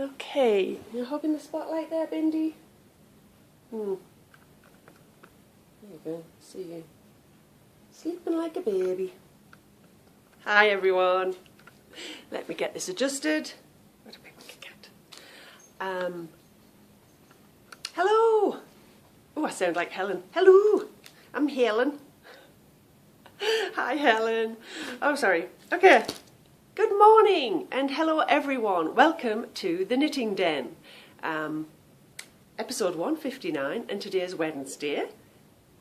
Okay, you're holding the spotlight there, Bindi? There you go, see you. Sleeping like a baby. Hi everyone. Let me get this adjusted. Where do people get? Hello! Oh, I sound like Helen. Hello! I'm Helen. Hi Helen. Oh, sorry. Okay. Good morning and hello everyone. Welcome to the Knitting Den. Episode 159 and today is Wednesday,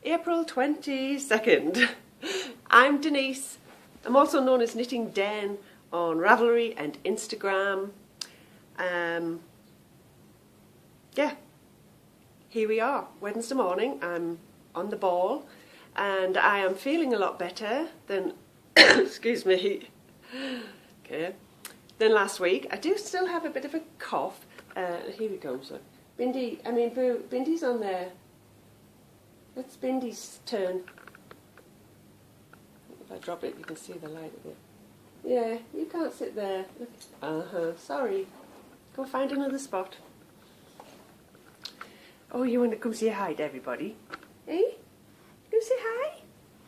April 22nd. I'm Denise. I'm also known as Knitting Den on Ravelry and Instagram. Yeah, here we are, Wednesday morning. I'm on the ball and I am feeling a lot better than, excuse me, okay, than last week. I do still have a bit of a cough. Here we go. So, Bindi's on there. It's Bindi's turn. If I drop it, you can see the light of it. Yeah, you can't sit there. Sorry. Go find another spot. Oh, you want to come say hi to everybody? Eh? You say hi?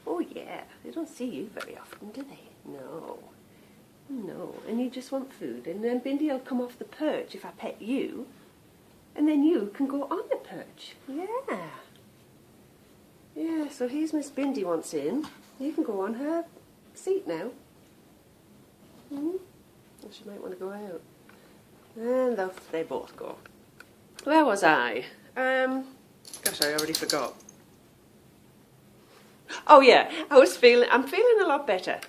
Oh, yeah. They don't see you very often, do they? No. No. And you just want food. And then Bindi will come off the perch if I pet you. And then you can go on the perch. Yeah. Yeah, so here's Miss Bindi wants in. You can go on her seat now. Well, she might want to go out. And off they both go. Where was I? Gosh, I already forgot. Oh yeah, I'm feeling a lot better.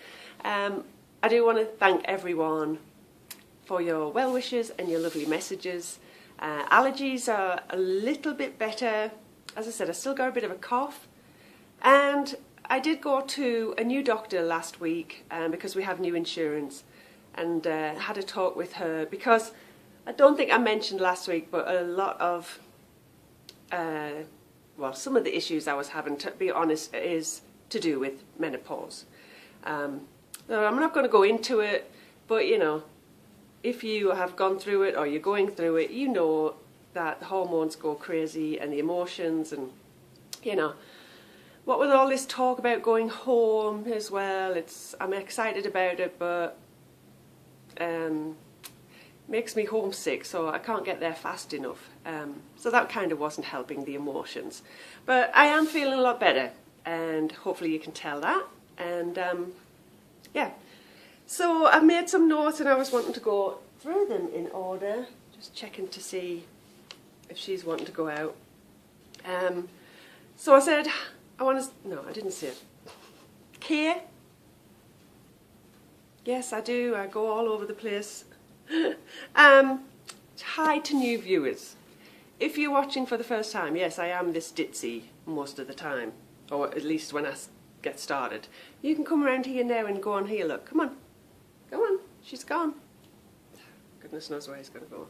I do want to thank everyone for your well wishes and your lovely messages. Allergies are a little bit better. As I said, I still got a bit of a cough. And I did go to a new doctor last week because we have new insurance, and had a talk with her because I don't think I mentioned last week, but a lot of, some of the issues I was having, to be honest, is to do with menopause. So I'm not going to go into it, but you know, if you have gone through it or you're going through it, you know that the hormones go crazy and the emotions, and you know, what with all this talk about going home as well, I'm excited about it, but makes me homesick, so I can't get there fast enough. So that kind of wasn't helping the emotions. But I am feeling a lot better, and hopefully you can tell that. And yeah, so I've made some notes and I was wanting to go through them in order, just checking to see if she's wanting to go out. So I said, no, I didn't say it. Kay? Yes, I do. I go all over the place. Hi to new viewers. If you're watching for the first time, yes, I am this ditzy most of the time, or at least when I get started. You can come around here now and go on here, look. Come on. Go on. She's gone. Goodness knows where he's going to go.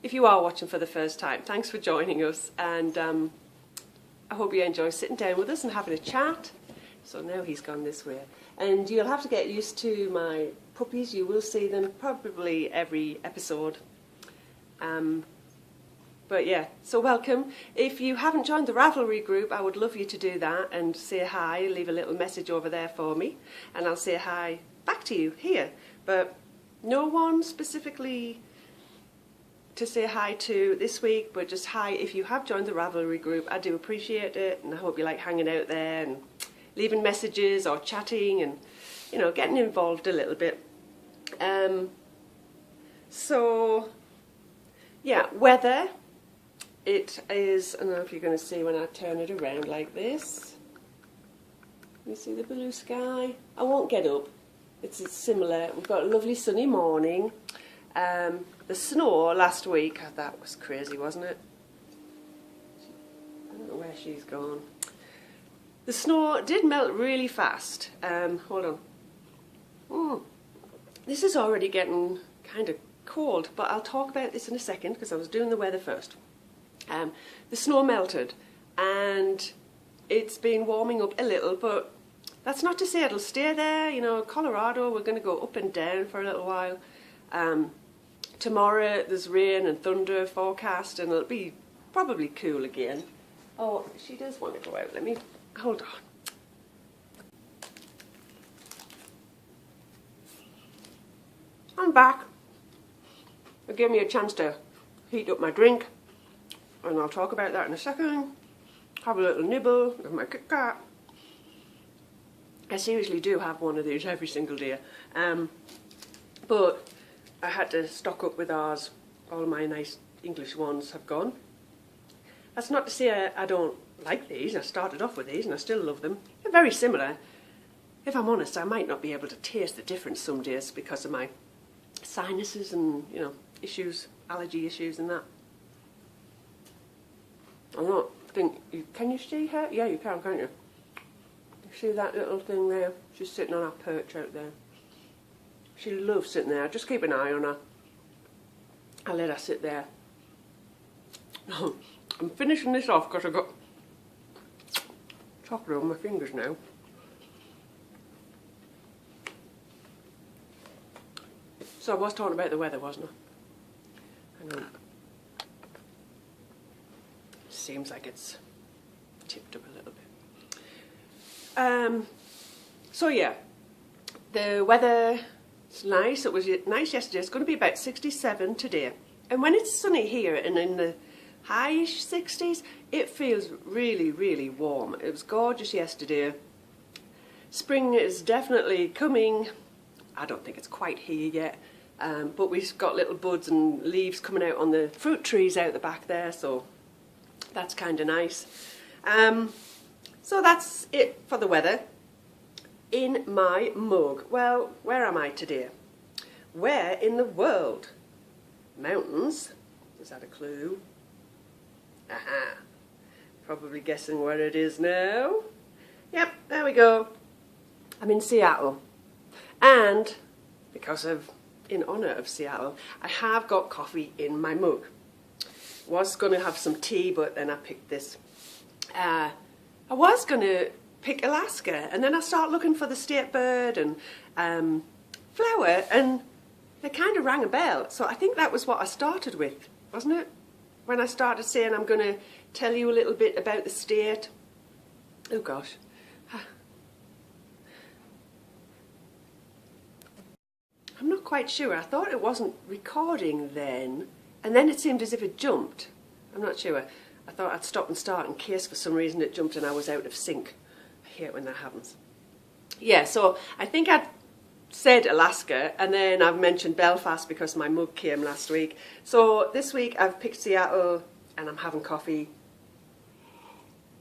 If you are watching for the first time, thanks for joining us, and I hope you enjoy sitting down with us and having a chat. So now he's gone this way. And you'll have to get used to my puppies. You will see them probably every episode. But yeah, so welcome. If you haven't joined the Ravelry group, I would love you to do that and say hi, leave a little message over there for me, and I'll say hi back to you here. But no one specifically to say hi to this week, but just hi if you have joined the Ravelry group. I do appreciate it, and I hope you like hanging out there and leaving messages or chatting and, you know, getting involved a little bit. So yeah, weather. It is, I don't know if you're going to see when I turn it around like this. You see the blue sky? I won't get up. It's similar. We've got a lovely sunny morning. The snow last week, that was crazy, wasn't it? I don't know where she's gone. The snow did melt really fast. Hold on. This is already getting kind of cold, but I'll talk about this in a second because I was doing the weather first. The snow melted and it's been warming up a little, but that's not to say it'll stay there. You know, Colorado, we're going to go up and down for a little while. tomorrow there's rain and thunder forecast, and it'll be probably cool again. Oh, she does want to go out. Let me, hold on. I'm back. It gave me a chance to heat up my drink, and I'll talk about that in a second. Have a little nibble of my Kit Kat. I seriously do have one of these every single day. But I had to stock up with ours. All my nice English ones have gone. That's not to say I don't like these. I started off with these and I still love them. They're very similar. If I'm honest, I might not be able to taste the difference some days because of my sinuses and, you know, issues, allergy issues and that. I don't think, can you see her? Yeah, you can, can't you? You see that little thing there? She's sitting on her perch out there. She loves sitting there. Just keep an eye on her. I'll let her sit there. I'm finishing this off because I've got chocolate on my fingers now. So I was talking about the weather, wasn't I? I know. Seems like it's tipped up a little bit. So yeah, the weather is nice. It was nice yesterday. It's going to be about 67 today. And when it's sunny here and in the high-ish 60s, it feels really, really warm. It was gorgeous yesterday. Spring is definitely coming. I don't think it's quite here yet. But we've got little buds and leaves coming out on the fruit trees out the back there, so that's kind of nice. So that's it for the weather. In my mug. Well, where am I today? Where in the world? Mountains. Is that a clue? Aha. Probably guessing where it is now. Yep, there we go. I'm in Seattle. And because of, in honour of Seattle, I have got coffee in my mug. Was going to have some tea, but then I picked this. I was going to pick Alaska, and then I started looking for the state bird and flower, and they kind of rang a bell. So I think that was what I started with, wasn't it? When I started saying I'm going to tell you a little bit about the state. Oh gosh. I'm not quite sure. I thought it wasn't recording then, and then it seemed as if it jumped. I'm not sure. I thought I'd stop and start in case for some reason it jumped and I was out of sync. I hate when that happens. Yeah, so I think I'd said Alaska, and then I've mentioned Belfast because my mug came last week. So this week I've picked Seattle, and I'm having coffee.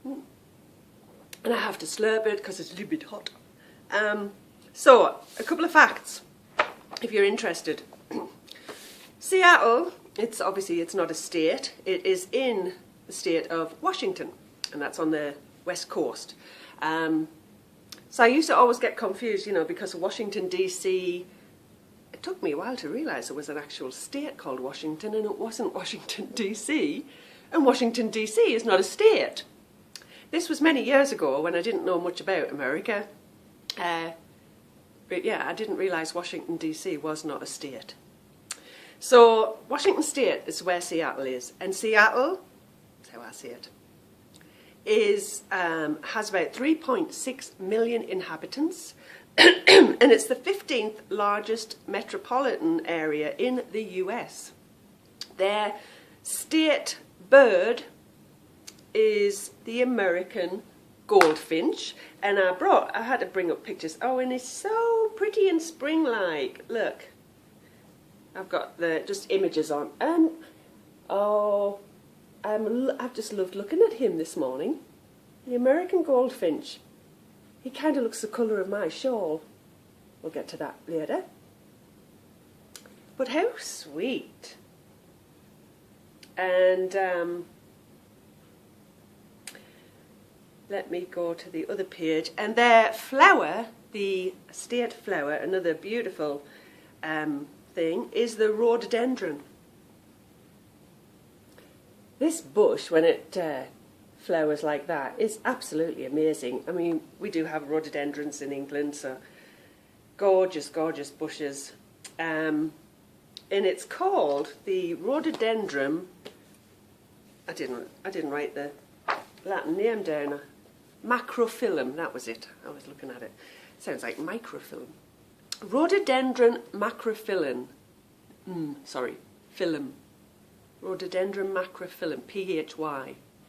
And I have to slurp it because it's a little bit hot. So, a couple of facts, if you're interested. Seattle, it's not a state. It is in the state of Washington, and that's on the west coast. So I used to always get confused, you know, because of Washington DC. It took me a while to realise there was an actual state called Washington, and it wasn't Washington DC. And Washington DC is not a state. This was many years ago when I didn't know much about America. But yeah, I didn't realise Washington DC was not a state. So Washington State is where Seattle is, and Seattle, that's how I see it, has about 3.6 million inhabitants, and it's the 15th largest metropolitan area in the US. Their state bird is the American goldfinch, and I had to bring up pictures. Oh, and it's so pretty and spring-like. Look, I've got just images on, and oh, I've just loved looking at him this morning. The American goldfinch. He kind of looks the colour of my shawl. We'll get to that later. But how sweet. And let me go to the other page. And their flower, the state flower, another beautiful thing, is the rhododendron. This bush, when it flowers like that, is absolutely amazing. I mean, we do have rhododendrons in England, so gorgeous, gorgeous bushes. and it's called the Rhododendron. I didn't write the Latin name down. Macrophyllum, that was it. I was looking at it. Sounds like microfilm. Rhododendron macrophyllum. Phyllum. Rhododendron macrophyllum,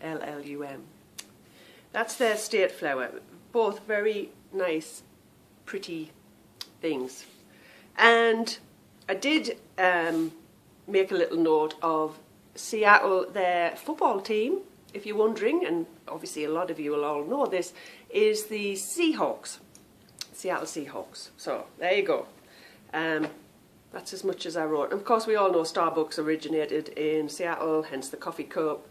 Phyllum. That's their state flower. Both very nice, pretty things. And I did make a little note of Seattle, their football team, if you're wondering, and obviously a lot of you will all know this, is the Seahawks, Seattle Seahawks. So there you go. That's as much as I wrote. And of course we all know Starbucks originated in Seattle, hence the coffee cup.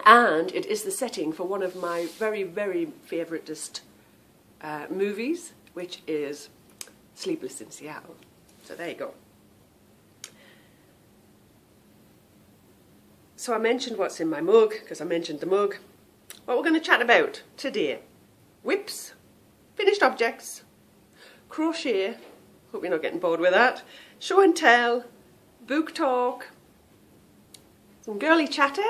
And it is the setting for one of my very, very favouriteest movies, which is Sleepless in Seattle. So there you go. So I mentioned what's in my mug, because I mentioned the mug. What we're going to chat about today: whips, finished objects, crochet, hope you're not getting bored with that, show and tell, book talk, some girly chatter,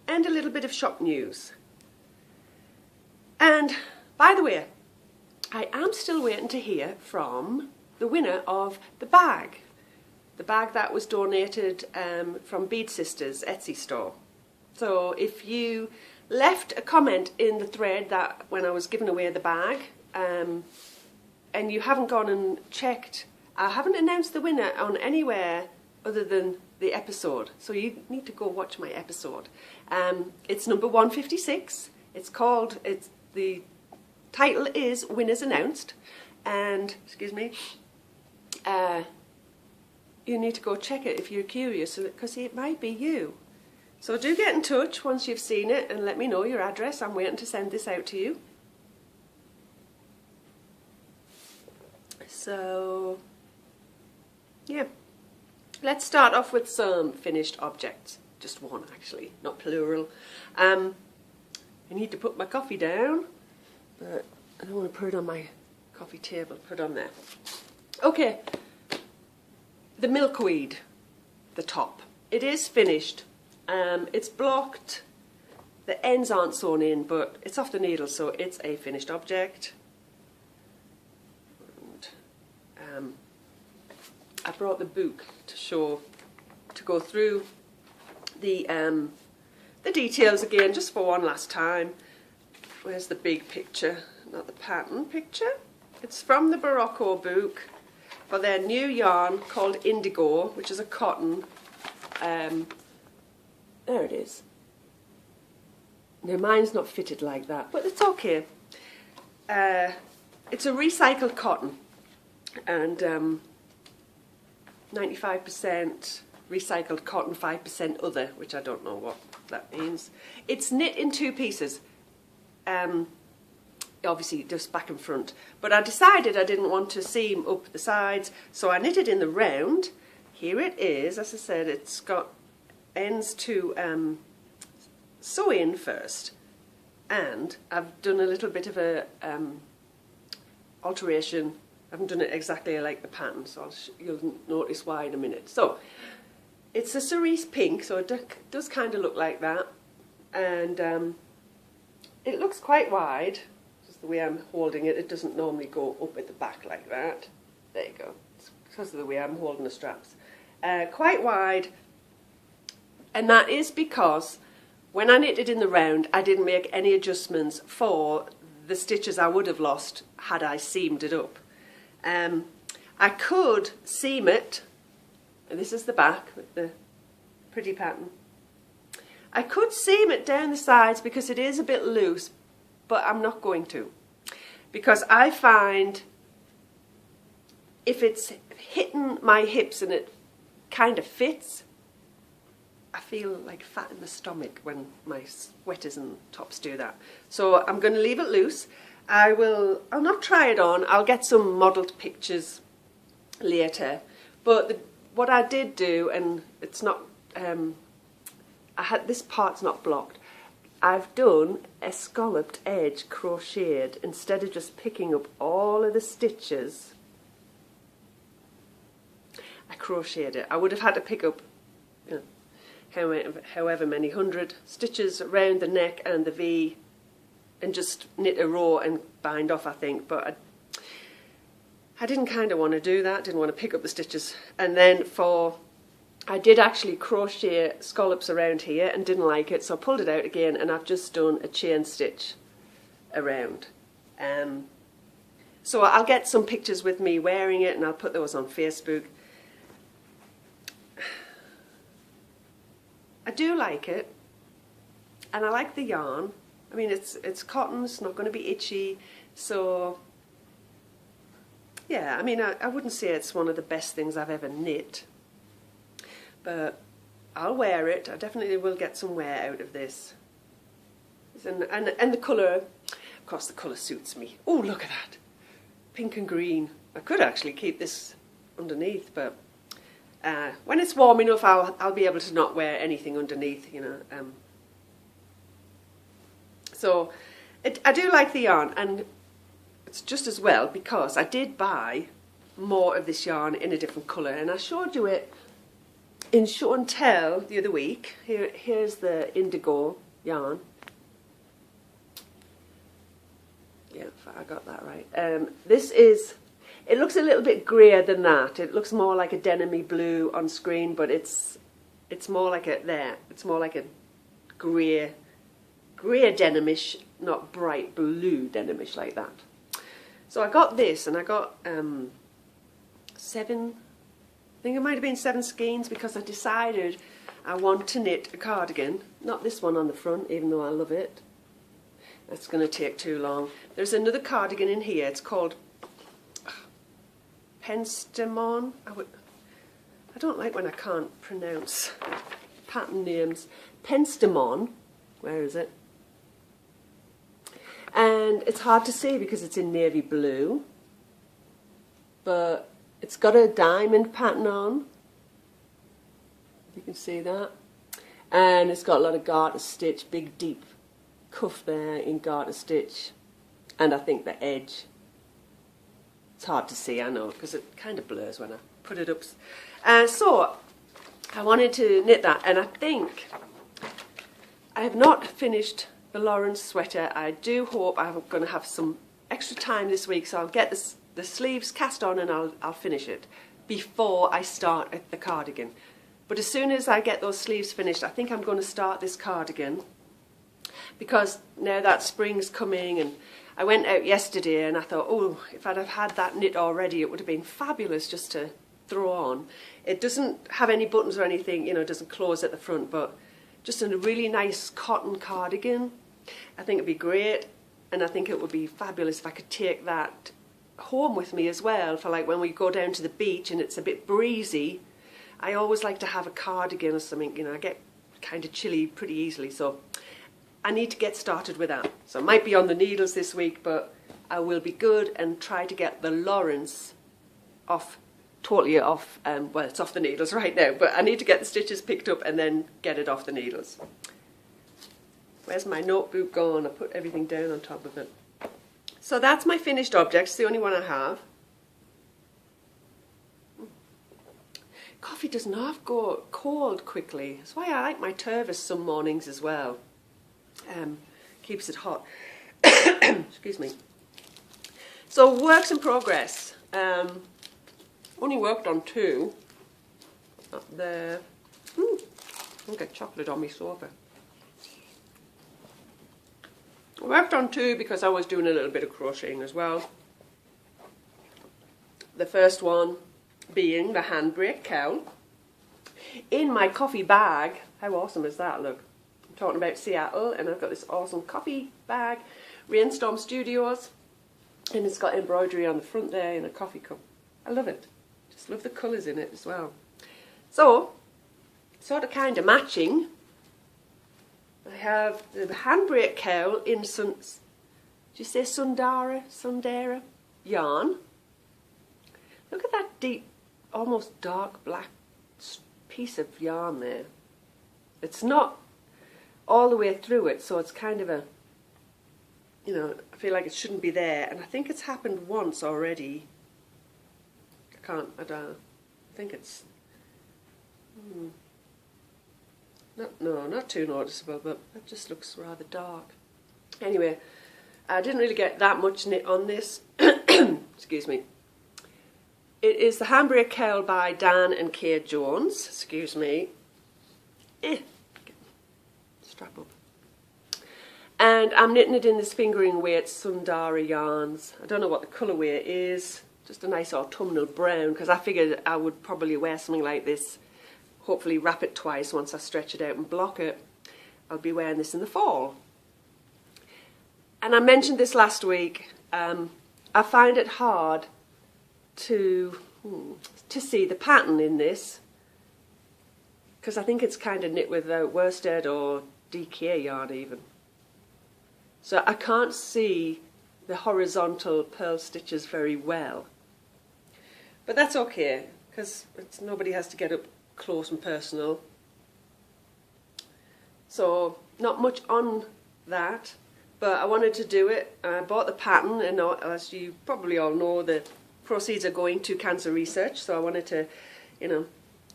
and a little bit of shop news. And by the way, I am still waiting to hear from the winner of the bag. The bag that was donated from Bead Sisters Etsy store. So if you left a comment in the thread that when I was giving away the bag, and you haven't gone and checked, I haven't announced the winner on anywhere other than the episode. So you need to go watch my episode. It's number 156. The title is Winners Announced, and excuse me. You need to go check it if you're curious, because it might be you. So do get in touch once you've seen it and let me know your address. I'm waiting to send this out to you. So, yeah. Let's start off with some finished objects. Just one, actually, not plural. I need to put my coffee down, but I don't want to put it on my coffee table. Put it on there. Okay. The milkweed, the top. It is finished. It's blocked. The ends aren't sewn in, but it's off the needle, so it's a finished object. And, I brought the book to go through the details again, just for one last time. Where's the big picture? Not the pattern picture. It's from the Barocco book, for their new yarn called Indigo, which is a cotton. There it is. Now mine's not fitted like that, but it's okay. It's a recycled cotton, and 95% recycled cotton, 5% other, which I don't know what that means. It's knit in two pieces. Obviously just back and front, but I decided I didn't want to seam up the sides, so I knitted in the round. Here it is. As I said, it's got ends to sew in first, and I've done a little bit of a alteration. I haven't done it exactly like the pattern, so you'll notice why in a minute. So it's a cerise pink, so it does kind of look like that, and it looks quite wide. The way I'm holding it, it doesn't normally go up at the back like that. There you go. It's because of the way I'm holding the straps. Quite wide, and that is because when I knitted in the round, I didn't make any adjustments for the stitches I would have lost had I seamed it up. I could seam it, and this is the back with the pretty pattern. I could seam it down the sides because it is a bit loose, but I'm not going to, because I find if it's hitting my hips and it kind of fits, I feel like fat in the stomach when my sweaters and tops do that. So I'm going to leave it loose. I'll not try it on. I'll get some modelled pictures later. But what I did do, and it's not, this part's not blocked. I've done a scalloped edge crocheted instead of just picking up all of the stitches I crocheted it. I would have had to pick up, you know, however many 100 stitches around the neck and the V and just knit a row and bind off, I think, but I didn't kind of want to do that, didn't want to pick up the stitches. And then I did actually crochet scallops around here and didn't like it, so I pulled it out again and I've just done a chain stitch around. So I'll get some pictures with me wearing it and I'll put those on Facebook. I do like it, and I like the yarn. I mean, it's cotton, it's not going to be itchy, so yeah, I mean, I wouldn't say it's one of the best things I've ever knit, but I'll wear it. I definitely will get some wear out of this. And the colour, of course the colour suits me. Oh, look at that. Pink and green. I could actually keep this underneath, but when it's warm enough I'll be able to not wear anything underneath, you know. So I do like the yarn, and it's just as well because I did buy more of this yarn in a different colour, and I showed you it in Show and Tell the other week. Here's the indigo yarn. Yeah, I got that right. This is, it looks a little bit greyer than that. It looks more like a denim-y blue on screen, but it's more like it's more like a greyer denimish, not bright blue denimish like that. So I got this, and I got 7, I think it might have been 7 skeins, because I decided I want to knit a cardigan. Not this one on the front, even though I love it. That's going to take too long. There's another cardigan in here. It's called Penstemon. I don't like when I can't pronounce pattern names. Penstemon. Where is it? And it's hard to see because it's in navy blue, but it's got a diamond pattern on. You can see that. And it's got a lot of garter stitch, big deep cuff there in garter stitch, and I think the edge, it's hard to see, I know, because it kind of blurs when I put it up. So I wanted to knit that, and I think I have not finished the Lawrence sweater. I do hope I'm going to have some extra time this week, so I'll get the sleeves cast on and I'll finish it before I start the cardigan. But as soon as I get those sleeves finished, I think I'm going to start this cardigan, because now that spring's coming, and I went out yesterday and I thought, oh, if I'd have had that knit already, it would have been fabulous just to throw on. It doesn't have any buttons or anything, you know, it doesn't close at the front, but just a really nice cotton cardigan. I think it'd be great, and I think it would be fabulous if I could take that home with me as well, for like when we go down to the beach and it's a bit breezy. I always like to have a cardigan or something, you know, I get kind of chilly pretty easily, so I need to get started with that. So I might be on the needles this week, but I will be good and try to get the Lawrence off, totally off, well, it's off the needles right now, but I need to get the stitches picked up and then get it off the needles. Where's my notebook gone? I put everything down on top of it. So that's my finished object. It's the only one I have. Coffee does not go cold quickly. That's why I like my Tervis some mornings as well. Keeps it hot. Excuse me. So works in progress. Only worked on 2. Up there. I'll get chocolate on my sofa. I worked on 2 because I was doing a little bit of crocheting as well. The first one being the handbrake cowl in my coffee bag. How awesome is that? Look, I'm talking about Seattle, and I've got this awesome coffee bag, Rainstorm Studios, and it's got embroidery on the front there in a coffee cup. I love it. Just love the colours in it as well. So, sort of kind of matching, I have the handbrake cowl in did you say Sundara yarn. Look at that deep, almost dark black piece of yarn there. It's not all the way through it, so it's kind of a, you know, I feel like it shouldn't be there, and I think it's happened once already. I think it's Not too noticeable, but that just looks rather dark. Anyway, I didn't really get that much knit on this. Excuse me. It is the Handbrake Cowl by Dan and Kate Jones. Excuse me. Strap up. And I'm knitting it in this fingering weight Sundara yarns. I don't know what the colourway is. Just a nice autumnal brown, because I figured I would probably wear something like this. Hopefully wrap it twice once I stretch it out and block it. I'll be wearing this in the fall. And I mentioned this last week. I find it hard to see the pattern in this, because I think it's kind of knit with worsted or DK yarn even. So I can't see the horizontal purl stitches very well. But that's okay, because nobody has to get up close and personal. So not much on that, but I wanted to do it. I bought the pattern, and as you probably all know, the proceeds are going to cancer research, so I wanted to,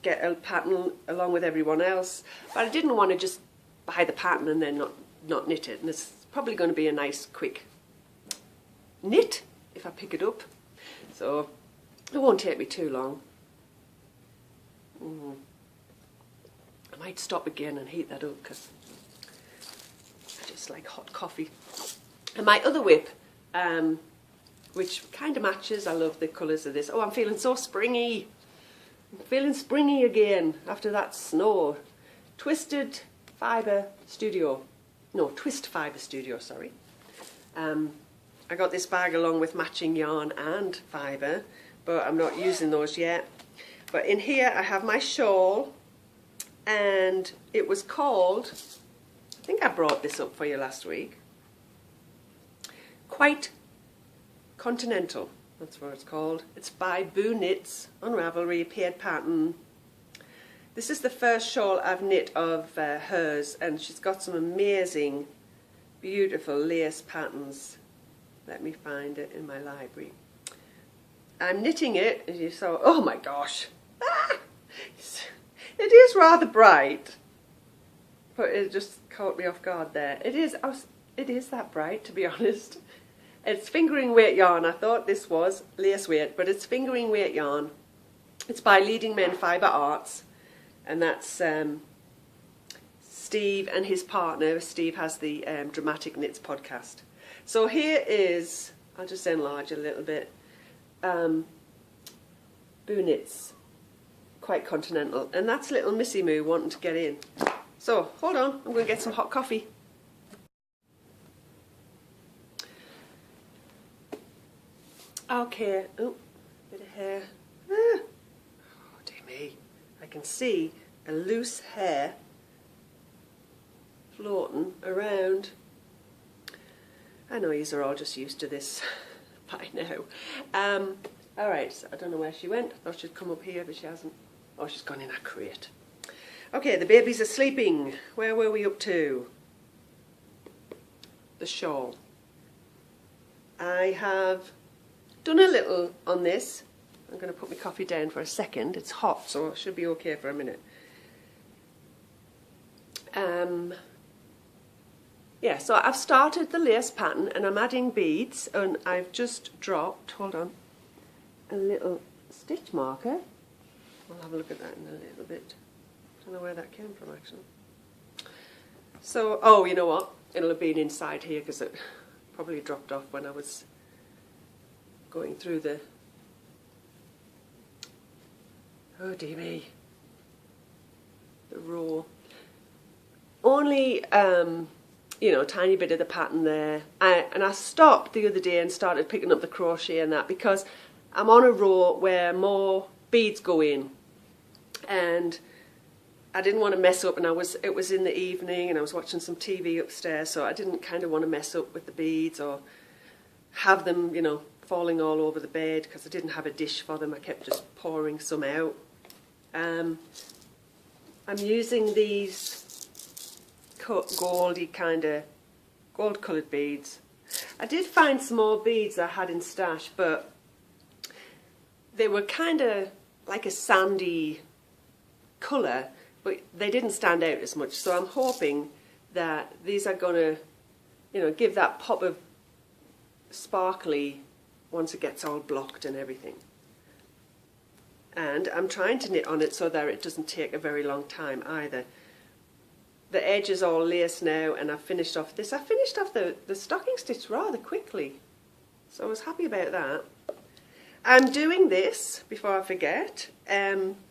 get a pattern along with everyone else. But I didn't want to just buy the pattern and then not knit it, and it's probably going to be a nice quick knit if I pick it up, so it won't take me too long. I might stop again and heat that up, because I just like hot coffee. And my other whip, which kind of matches, I love the colours of this. Oh, I'm feeling so springy. I'm feeling springy again after that snow. Twist Fibre Studio, sorry. I got this bag along with matching yarn and fibre, but I'm not using those yet. But in here I have my shawl, and it was called, I think I brought this up for you last week, Quite Continental, that's what it's called. It's by Boo Knits on Ravelry, paid pattern. This is the first shawl I've knit of hers, and she's got some amazing, beautiful lace patterns. Let me find it in my library. I'm knitting it, as you saw. Oh my gosh! It is rather bright, but it just caught me off guard there. It is that bright, to be honest. It's fingering weight yarn. I thought this was lace weight, but it's fingering weight yarn. It's by Leading Men Fibre Arts, and that's Steve and his partner. Steve has the Dramatic Knits podcast. So here is, I'll just enlarge a little bit, Boo Knits, Quite Continental, and that's little Missy Moo wanting to get in. So hold on, I'm going to get some hot coffee. Okay, oh, bit of hair. Oh dear me, I can see a loose hair floating around. I know yous are all just used to this by now. Alright, so I don't know where she went. I thought she'd come up here, but she hasn't. Oh, she's gone in that crate. Okay, the babies are sleeping. Where were we up to? The shawl. I have done a little on this. I'm going to put my coffee down for a second. It's hot, so it should be okay for a minute. Yeah, so I've started the lace pattern and I'm adding beads, and I've just dropped, hold on, a little stitch marker. I'll have a look at that in a little bit. I don't know where that came from actually. So, oh, you know what? It'll have been inside here because it probably dropped off when I was going through the... Oh dear me. The row. Only, you know, a tiny bit of the pattern there. And I stopped the other day and started picking up the crochet and that because I'm on a row where more beads go in. And I didn't want to mess up, and it was in the evening and I was watching some TV upstairs, so I didn't kind of want to mess up with the beads or have them, you know, falling all over the bed because I didn't have a dish for them. I kept just pouring some out. I'm using these goldy kind of gold coloured beads. I did find some more beads I had in stash, but they were kind of like a sandy colour, but they didn't stand out as much. So I'm hoping that these are going to, you know, give that pop of sparkly once it gets all blocked and everything. And I'm trying to knit on it so that it doesn't take a very long time either. The edge is all lace now, and I've finished off this. I finished off the stocking stitch rather quickly, so I was happy about that. I'm doing this, before I forget,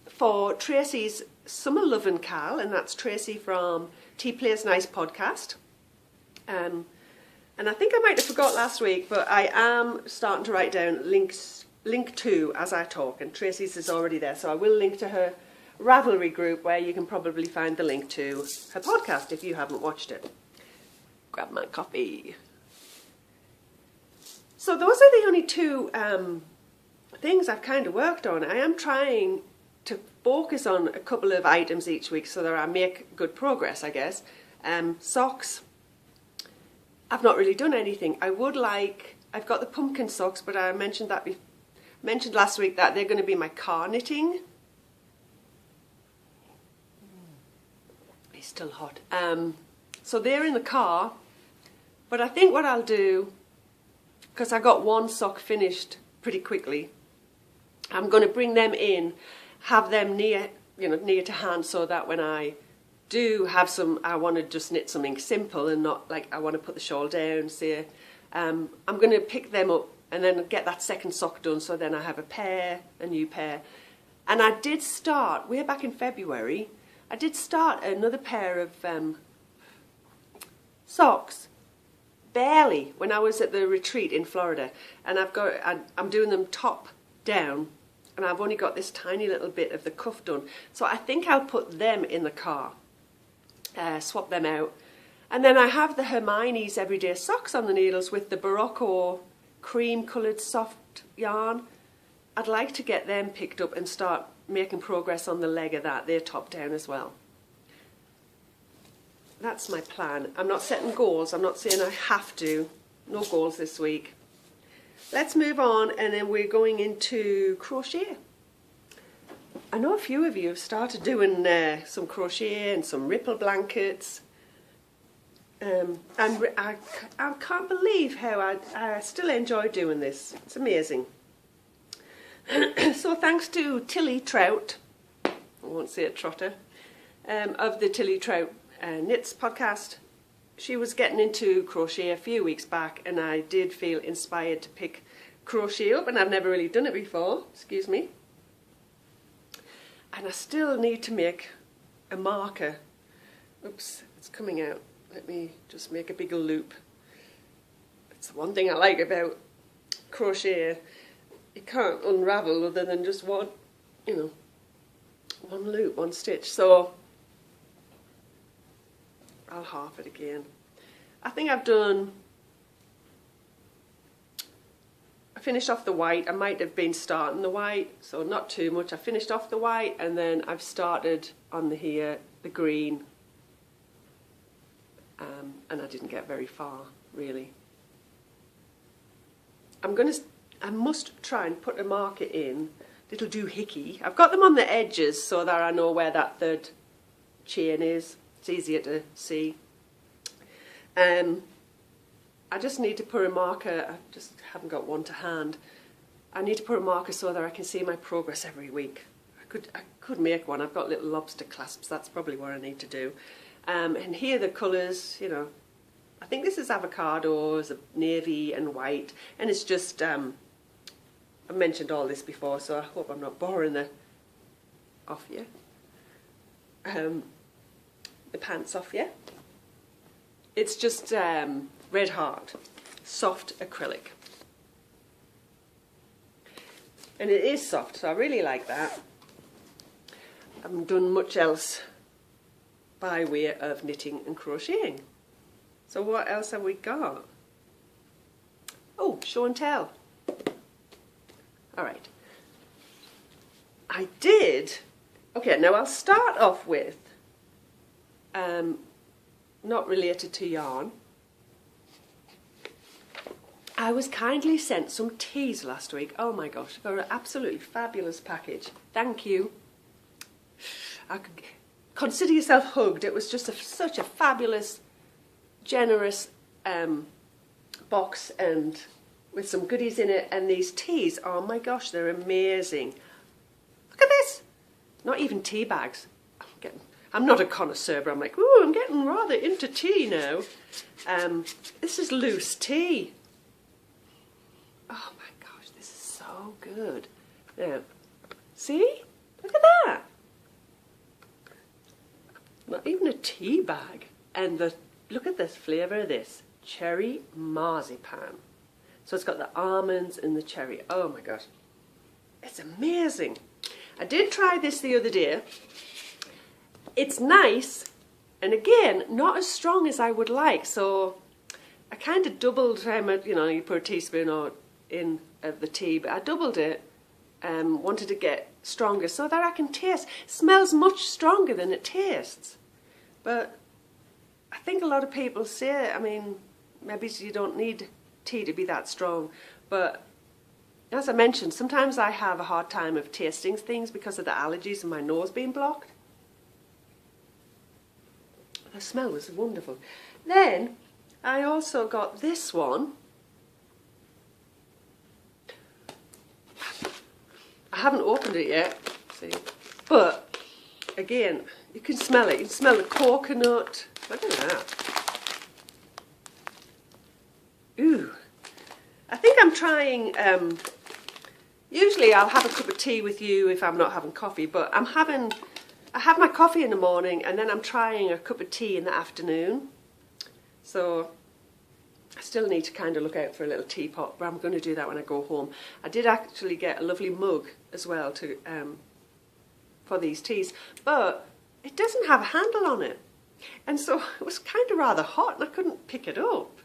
for Tracy's Summer Lovin' Cal, and that's Tracy from Tea Plays Nice podcast. And I think I might have forgot last week, but I am starting to write down link to as I talk, and Tracy's is already there, so I will link to her Ravelry group where you can probably find the link to her podcast if you haven't watched it. Grab my coffee. So those are the only two things I've kind of worked on. I am trying to focus on a couple of items each week so that I make good progress, I guess. Socks. I've not really done anything. I've got the pumpkin socks, but I mentioned last week that they're going to be my car knitting. It's still hot. So they're in the car, but I think what I'll do, because I got one sock finished pretty quickly, I'm going to bring them in, have them near to hand, so that when I do have I want to just knit something simple and not like I want to put the shawl down, say, I'm going to pick them up and then get that second sock done, so then I have a new pair. And I did start, way back in February, I did start another pair of socks, barely, when I was at the retreat in Florida, and I'm doing them top down, and I've only got this tiny little bit of the cuff done. So I think I'll put them in the car, swap them out. And then I have the Hermione's Everyday Socks on the needles with the Barocco cream coloured soft yarn. I'd like to get them picked up and start making progress on the leg of that. They're top down as well. That's my plan. I'm not setting goals. I'm not saying I have to. No goals this week. Let's move on, and then we're going into crochet. I know a few of you have started doing some crochet and some ripple blankets. And I can't believe how I still enjoy doing this. It's amazing. So thanks to Tilly Trout, I won't say it Trotter, of the Tilly Trout Knits podcast. She was getting into crochet a few weeks back, and I did feel inspired to pick crochet up, and I've never really done it before, excuse me. And I still need to make a marker. Oops, it's coming out. Let me just make a bigger loop. It's the one thing I like about crochet. You can't unravel other than just one loop, one stitch. So I'll half it again. I think I finished off the white. I might have been starting the white, so not too much. I finished off the white, and then I've started on the green, and I didn't get very far, really. I must try and put a marker in, little doohickey. I've got them on the edges so that I know where that third chain is. It's easier to see. I just need to put a marker. I just haven't got one to hand. I need to put a marker so that I can see my progress every week. I could make one. I've got little lobster clasps. That's probably what I need to do. And here are the colours, I think this is avocado, it's a navy and white, and it's just, I've mentioned all this before, so I hope I'm not boring the pants off you. It's just Red Heart, soft acrylic. And it is soft, so I really like that. I haven't done much else by way of knitting and crocheting. So what else have we got? Oh, show and tell. Alright. Okay, now I'll start off with, not related to yarn. I was kindly sent some teas last week. Oh my gosh, I got an absolutely fabulous package. Thank you. I could consider yourself hugged. It was just such a fabulous, generous box, and with some goodies in it. And these teas, oh my gosh, they're amazing. Look at this. Not even tea bags. I'm not a connoisseur, but I'm like, ooh, I'm getting rather into tea now. This is loose tea. Oh my gosh, this is so good. Now, see? Look at that. Not even a tea bag. And look at this flavour of this. Cherry marzipan. So it's got the almonds and the cherry. Oh my gosh. It's amazing. I did try this the other day. It's nice, and again, not as strong as I would like, so I kind of doubled how much, you put a teaspoon in of the tea, but I doubled it, wanted to get stronger so that I can taste. It smells much stronger than it tastes, but I think a lot of people say, I mean, maybe you don't need tea to be that strong, but as I mentioned, sometimes I have a hard time of tasting things because of the allergies and my nose being blocked. The smell was wonderful. Then I also got this one. I haven't opened it yet, see, but again, you can smell it. You can smell the coconut. Look at that. Ooh. I think I'm trying, usually I'll have a cup of tea with you if I'm not having coffee, but I have my coffee in the morning, and then I'm trying a cup of tea in the afternoon. So I still need to kind of look out for a little teapot, but I'm going to do that when I go home. I did actually get a lovely mug as well for these teas, but it doesn't have a handle on it. And so it was kind of rather hot and I couldn't pick it up.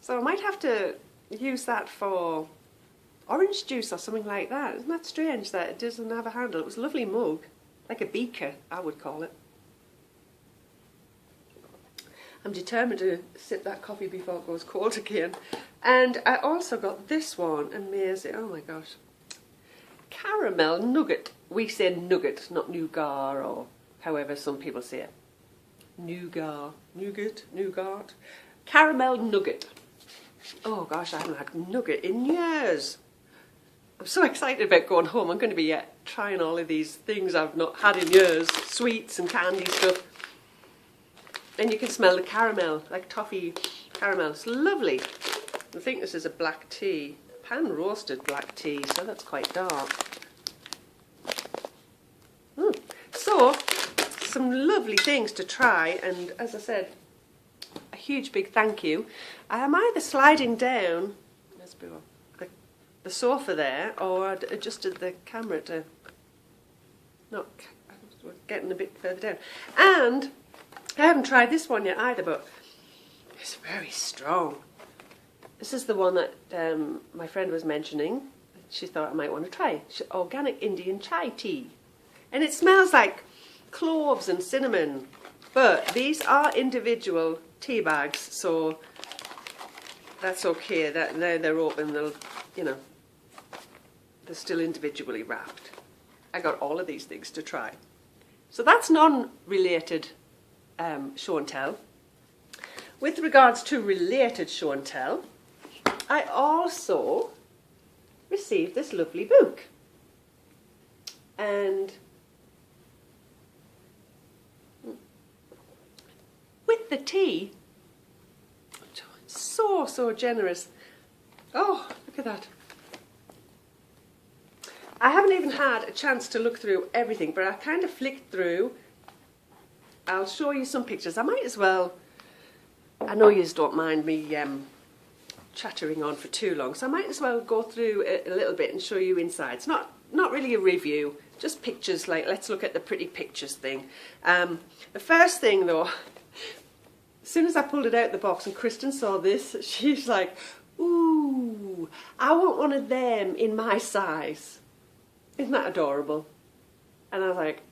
So I might have to use that for orange juice or something like that. Isn't that strange that it doesn't have a handle? It was a lovely mug. Like a beaker, I would call it. I'm determined to sip that coffee before it goes cold again. And I also got this one, amazing, oh my gosh. Caramel nugget. We say nugget, not nougat, or however some people say it. Nougat, nougat. Caramel nugget. Oh gosh, I haven't had nugget in years. I'm so excited about going home. I'm going to be trying all of these things I've not had in years. Sweets and candy stuff. And you can smell the caramel, like toffee caramel. It's lovely. I think this is a black tea. Pan roasted black tea, so that's quite dark. So, some lovely things to try, and as I said, a huge big thank you. I am either sliding down the sofa there, or I'd adjusted the camera to not, getting a bit further down. And I haven't tried this one yet either, but it's very strong. This is the one that my friend was mentioning. She thought I might want to try. Organic Indian chai tea. And it smells like cloves and cinnamon. But these are individual tea bags, so that's okay. Now they're open, they'll, they're still individually wrapped. I got all of these things to try. So that's non-related show and tell. With regards to related show and tell, I also received this lovely book. And with the tea, so generous. Oh, look at that. I haven't even had a chance to look through everything, but I kind of flicked through. I'll show you some pictures. I might as well, I know you don't mind me chattering on for too long, so I might as well go through it a little bit and show you inside. It's not really a review, just pictures, like let's look at the pretty pictures thing. The first thing though, as soon as I pulled it out of the box and Kristen saw this, she's like, ooh, I want one of them in my size. Isn't that adorable? And I was like,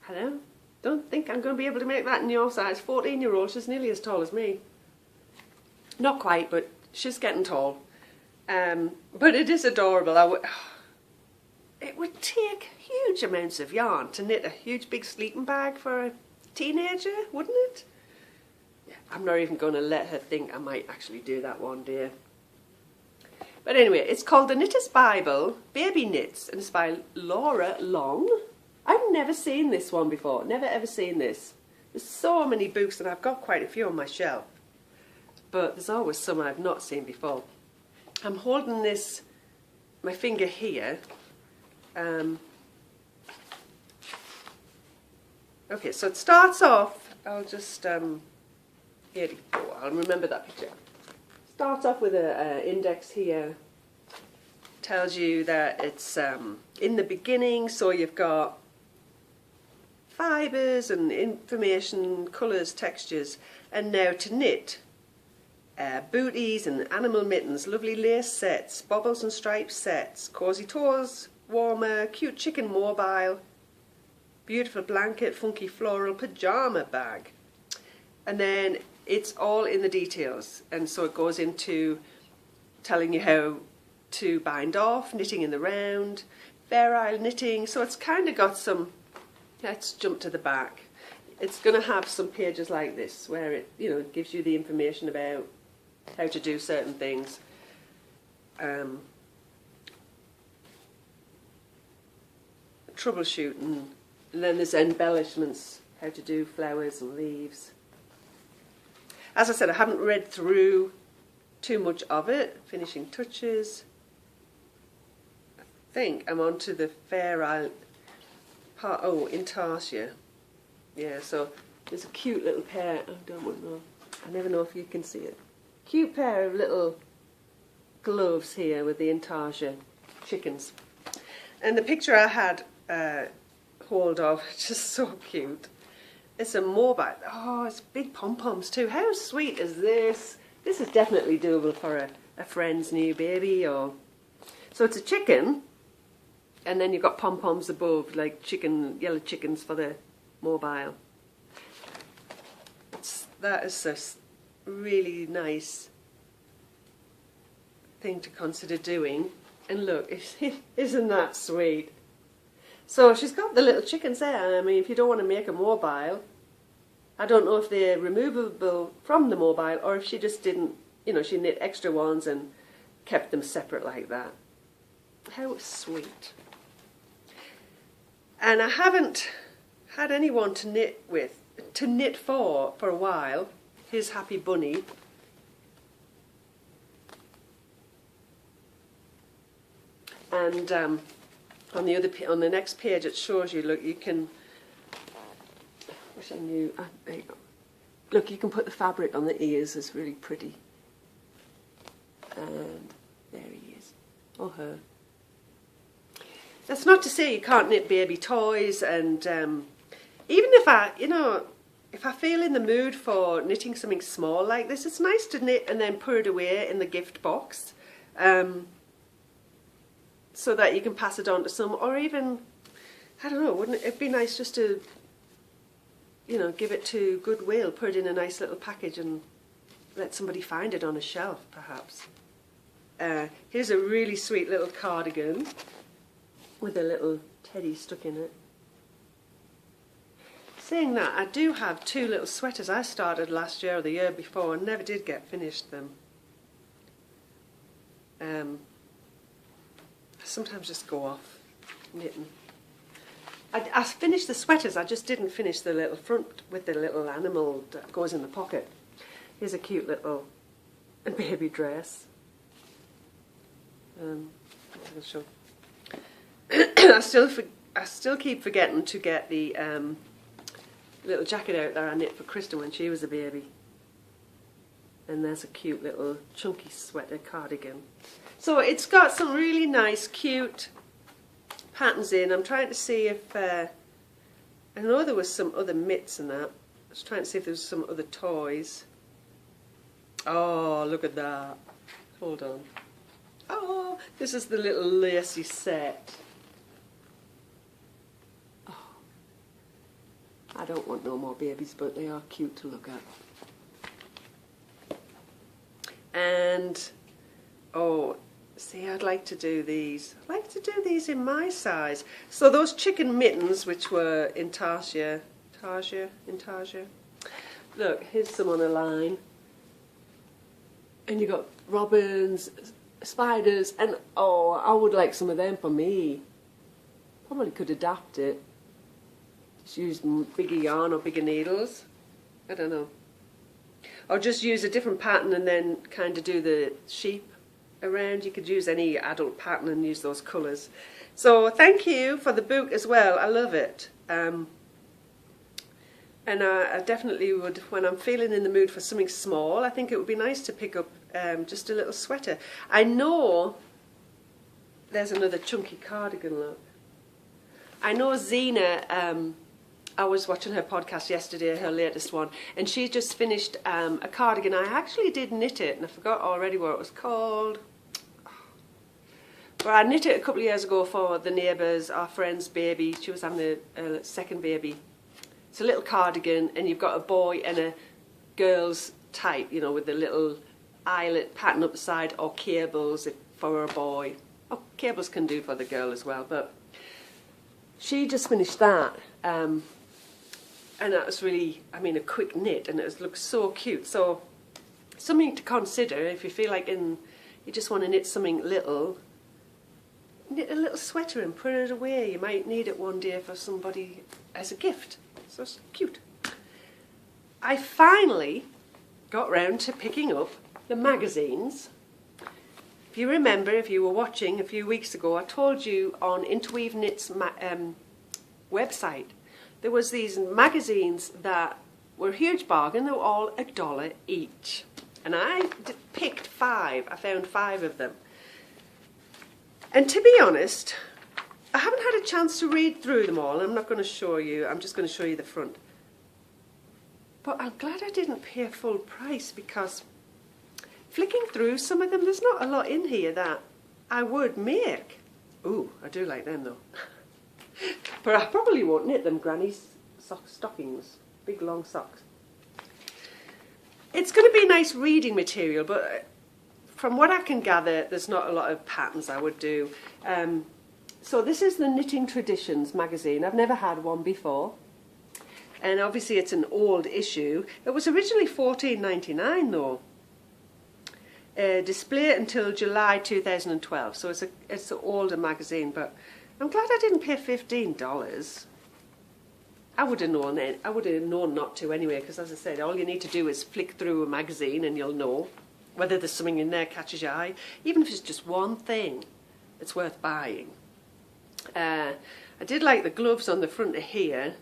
hello? Don't think I'm going to be able to make that in your size. 14-year-old, she's nearly as tall as me. Not quite, but she's getting tall. But it is adorable. it would take huge amounts of yarn to knit a huge big sleeping bag for a teenager, wouldn't it? Yeah, I'm not even going to let her think I might actually do that one day. But anyway, it's called The Knitter's Bible, Baby Knits, and it's by Laura Long. I've never seen this one before, never ever seen this. There's so many books and I've got quite a few on my shelf. But there's always some I've not seen before. I'm holding this, my finger here. Okay, so it starts off, I'll just, here we go, I'll remember that picture. Starts off with an index here, tells you that it's in the beginning, so you've got fibres and information, colours, textures, and now to knit. Booties and animal mittens, lovely lace sets, bobbles and stripes sets, cosy toes, warmer, cute chicken mobile, beautiful blanket, funky floral pyjama bag. And then it's all in the details, and so it goes into telling you how to bind off, knitting in the round, Fair Isle knitting, so it's kind of got some, let's jump to the back. It's going to have some pages like this where it, you know, gives you the information about how to do certain things. Troubleshooting, and then there's embellishments, how to do flowers and leaves. As I said, I haven't read through too much of it. Finishing touches. I think I'm on to the Fair Isle part, oh, Intarsia. Yeah, so there's a cute little pair, I don't know, I never know if you can see it. Cute pair of little gloves here with the Intarsia chickens. And the picture I had hold of, just so cute. It's a mobile. Oh, it's big pom-poms too. How sweet is this? This is definitely doable for a friend's new baby. Or so it's a chicken, and then you've got pom-poms above, like chicken, yellow chickens for the mobile. That is a really nice thing to consider doing. And look, isn't that sweet? So she's got the little chickens there. I mean, if you don't want to make a mobile, I don't know if they're removable from the mobile or if she just didn't, you know, she knit extra ones and kept them separate like that. How sweet. And I haven't had anyone to knit with, to knit for a while. Here's Happy Bunny. And on the next page it shows you, look, you can, wish I knew, there you go. Look, you can put the fabric on the ears, it's really pretty. And there he is, or her. That's not to say you can't knit baby toys, and even if I feel in the mood for knitting something small like this, it's nice to knit and then put it away in the gift box. So that you can pass it on to some, or even, I don't know, wouldn't it be nice just to, you know, give it to Goodwill, put it in a nice little package and let somebody find it on a shelf, perhaps. Here's a really sweet little cardigan with a little teddy stuck in it. Saying that, I do have two little sweaters I started last year or the year before and never did get finished them. Sometimes just go off knitting. I finished the sweaters, I just didn't finish the little front with the little animal that goes in the pocket. Here's a cute little baby dress. I'll show. I still keep forgetting to get the little jacket out that I knit for Kristen when she was a baby. And there's a cute little chunky sweater cardigan. So it's got some really nice, cute patterns in. I'm trying to see if, I know there was some other mitts in that. I was trying to see if there was some other toys. Oh, look at that. Hold on. Oh, this is the little lacy set. Oh, I don't want no more babies, but they are cute to look at. And, oh, See, I'd like to do these. I'd like to do these in my size. So those chicken mittens, which were Intarsia. Look, here's some on a line. And you got robins, spiders, and oh, I would like some of them for me. Probably could adapt it. Just use bigger yarn or bigger needles. I don't know. Or just use a different pattern and then kind of do the sheep around. You could use any adult pattern and use those colours. So thank you for the book as well. I love it. And I definitely would, when I'm feeling in the mood for something small, I think it would be nice to pick up just a little sweater. I know there's another chunky cardigan, look. I know Zena, I was watching her podcast yesterday, her latest one, and she just finished a cardigan. I actually did knit it, and I forgot already what it was called. But I knit it a couple of years ago for the neighbours, our friend's baby. She was having a second baby. It's a little cardigan, and you've got a boy and a girl's type, you know, with the little eyelet pattern up the side, or cables for a boy. Oh, cables can do for the girl as well, but she just finished that. And that was really, I mean, a quick knit, and it looks so cute. So something to consider if you feel like you just want to knit something little. Knit a little sweater and put it away. You might need it one day for somebody as a gift. So it's cute. I finally got round to picking up the magazines. If you remember, if you were watching a few weeks ago, I told you on Interweave Knits website, there was these magazines that were a huge bargain. They were all $1 each. And I picked 5. I found 5 of them. And to be honest, I haven't had a chance to read through them all. I'm not going to show you. I'm just going to show you the front. But I'm glad I didn't pay full price, because flicking through some of them, there's not a lot in here that I would make. Ooh, I do like them though. But I probably won't knit them, Granny's stockings. Big long socks. It's going to be nice reading material, but from what I can gather, there's not a lot of patterns I would do. So this is the Knitting Traditions magazine. I've never had one before. And obviously it's an old issue. It was originally $14.99 though. Display until July 2012. So it's an older magazine, but I'm glad I didn't pay $15. I would have known it. I would have known not to anyway, because as I said, all you need to do is flick through a magazine and you'll know whether there's something in there catches your eye. Even if it's just one thing, it's worth buying. I did like the gloves on the front of here.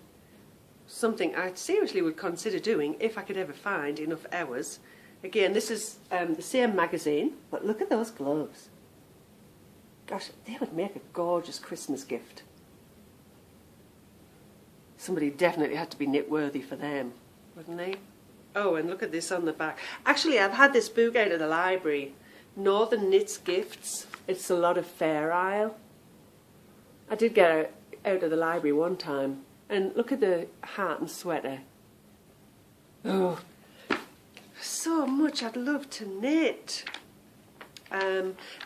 Something I seriously would consider doing if I could ever find enough hours. Again, this is the same magazine, but look at those gloves. Gosh, they would make a gorgeous Christmas gift. Somebody definitely had to be knit-worthy for them, wouldn't they? Oh, and look at this on the back. Actually, I've had this book out of the library, Northern Knits Gifts. It's a lot of Fair Isle. I did get it out of the library one time. And look at the hat and sweater. Oh, so much I'd love to knit.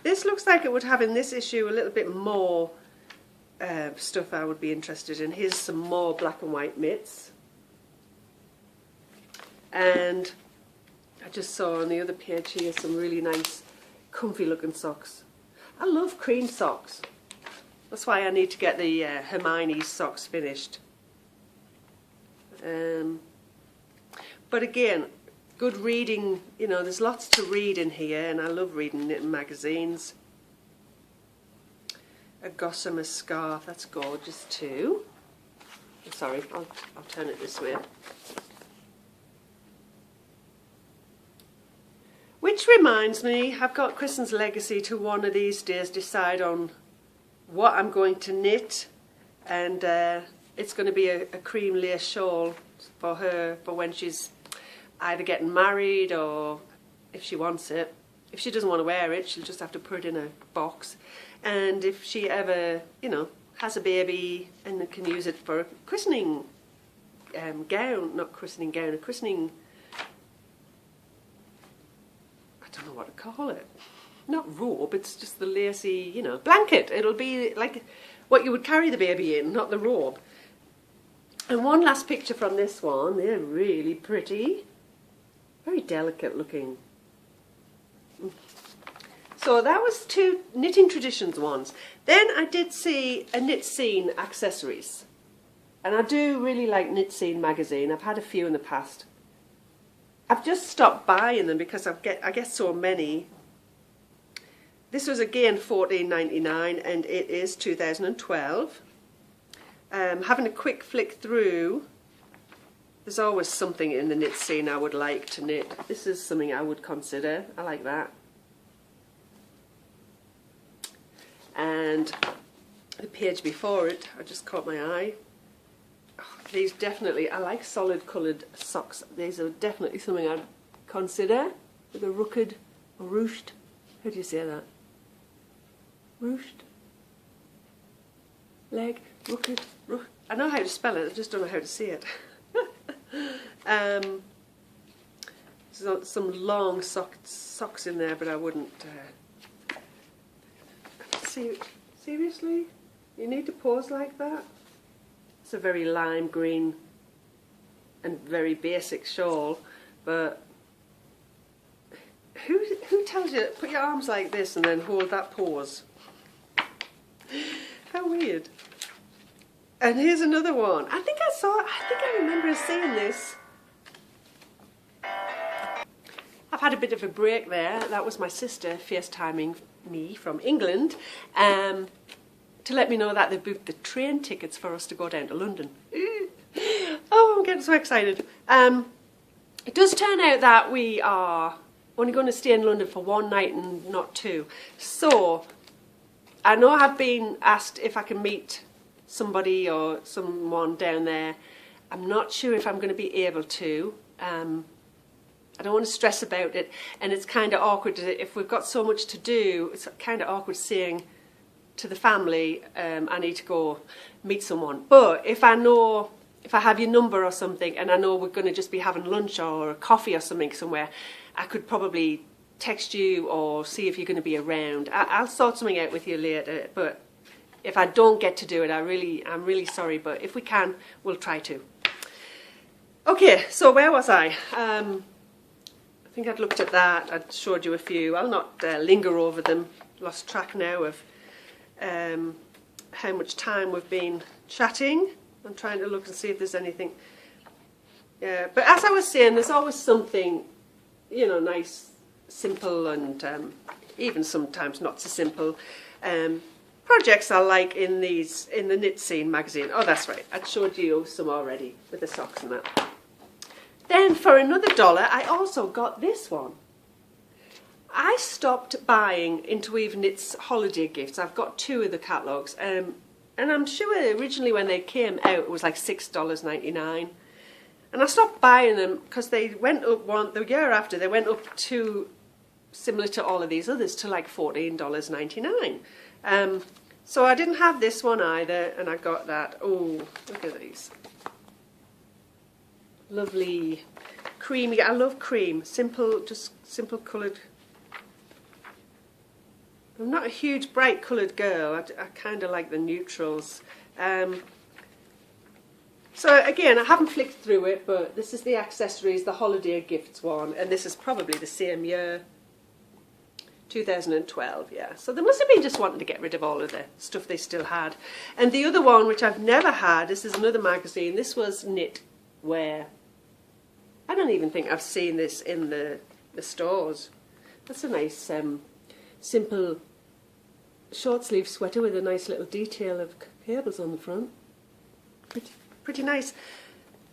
This looks like it would have in this issue a little bit more stuff I would be interested in. Here's some more black and white mitts. And I just saw on the other page here some really nice comfy looking socks. I love cream socks. That's why I need to get the Hermione's socks finished. But again, good reading, you know, there's lots to read in here, and I love reading knitting magazines. A gossamer scarf, that's gorgeous too. Sorry, I'll turn it this way. Which reminds me, I've got Kristen's legacy to one of these days decide on what I'm going to knit, and it's going to be a cream lace shawl for her for when she's either getting married or if she wants it. If she doesn't want to wear it, she'll just have to put it in a box. And if she ever, you know, has a baby and can use it for a christening gown, not christening gown, a christening, I don't know what to call it. not robe, it's just the lacy, you know, blanket. It'll be like what you would carry the baby in, not the robe. And one last picture from this one. They're really pretty. Very delicate looking. So that was 2 Knitting Traditions ones. Then I did see a Knit Scene accessories. And I do really like Knit Scene magazine. I've had a few in the past. I've just stopped buying them because I get so many. This was again $14.99 and it is 2012. Having a quick flick through, there's always something in the Knit Scene I would like to knit. This is something I would consider. I like that. And the page before it, I just caught my eye. Oh, these definitely, I like solid coloured socks. These are definitely something I'd consider. With a ruched, or ruched, how do you say that? Ruched? Leg, ruched, ruched. I know how to spell it, I just don't know how to say it. So some long socks in there, but I wouldn't. Seriously? You need to pose like that? It's a very lime green and very basic shawl, but who tells you put your arms like this and then hold that pose? How weird. And here's another one. I think I remember seeing this. I've had a bit of a break there. That was my sister FaceTiming me from England to let me know that they booked the train tickets for us to go down to London. Oh, I'm getting so excited. It does turn out that we are only going to stay in London for 1 night and not 2. So I know I've been asked if I can meet somebody or someone down there. I'm not sure if I'm going to be able to. I don't want to stress about it, and it's kind of awkward if we've got so much to do. It's kind of awkward saying to the family, I need to go meet someone. But if I have your number or something, and I know we're going to just be having lunch or coffee or something somewhere, I could probably text you or see if you're going to be around. I'll sort something out with you later. But if I don't get to do it, I'm really sorry. But if we can, we'll try to. Okay, so where was I? I think I'd looked at that. I'd showed you a few. I'll not linger over them. Lost track now of how much time we've been chatting. I'm trying to look and see if there's anything. Yeah, but as I was saying, there's always something, you know, nice, simple, and even sometimes not so simple projects I like in the Knit Scene magazine. Oh, that's right. I'd showed you some already with the socks and that. Then for another $1, I also got this one. I stopped buying Interweave Knits holiday gifts. I've got 2 of the catalogues. And I'm sure originally when they came out it was like $6.99. And I stopped buying them because they went up the year after, they went up to, similar to all of these others, to like $14.99. So I didn't have this one either, and I got that. Oh, look at these. Lovely, creamy. I love cream. Simple, just simple coloured. I'm not a huge bright coloured girl. I kind of like the neutrals. So again, I haven't flicked through it, but this is the accessories, the holiday gifts one, and this is probably the same year, 2012, yeah. So they must have been just wanting to get rid of all of the stuff they still had. And the other one, which I've never had, this is another magazine, this was Knitwear. I don't even think I've seen this in the stores. That's a nice, simple short sleeve sweater with a nice little detail of cables on the front. Pretty nice.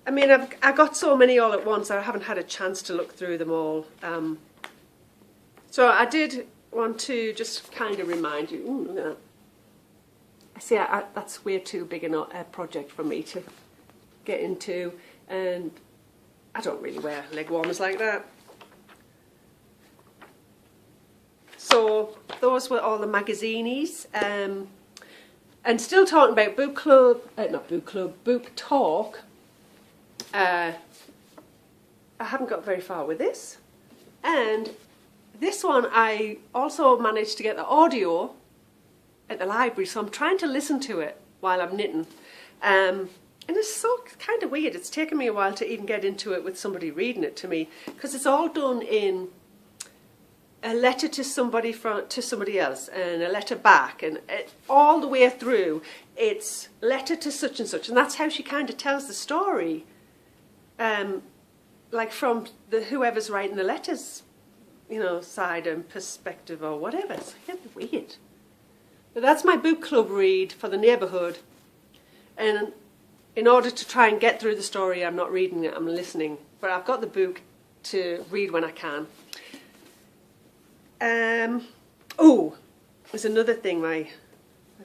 I mean, I got so many all at once, I haven't had a chance to look through them all. So I did want to just kind of remind you. Ooh, look at that. I see, that's way too big a project for me to get into, and I don't really wear leg warmers like that. So those were all the magazines. And still talking about book club, book talk. I haven't got very far with this. And this one I also managed to get the audio at the library, so I'm trying to listen to it while I'm knitting. And it's so kind of weird. It's taken me a while to even get into it with somebody reading it to me, because it's all done in a letter to somebody to somebody else, and a letter back, and all the way through it's letter to such and such, and that's how she kind of tells the story, like from whoever's writing the letters, you know, side and perspective or whatever. It's kind of weird. But that's my book club read for the neighbourhood, and in order to try and get through the story, I'm not reading it, I'm listening, but I've got the book to read when I can. Oh, there's another thing. I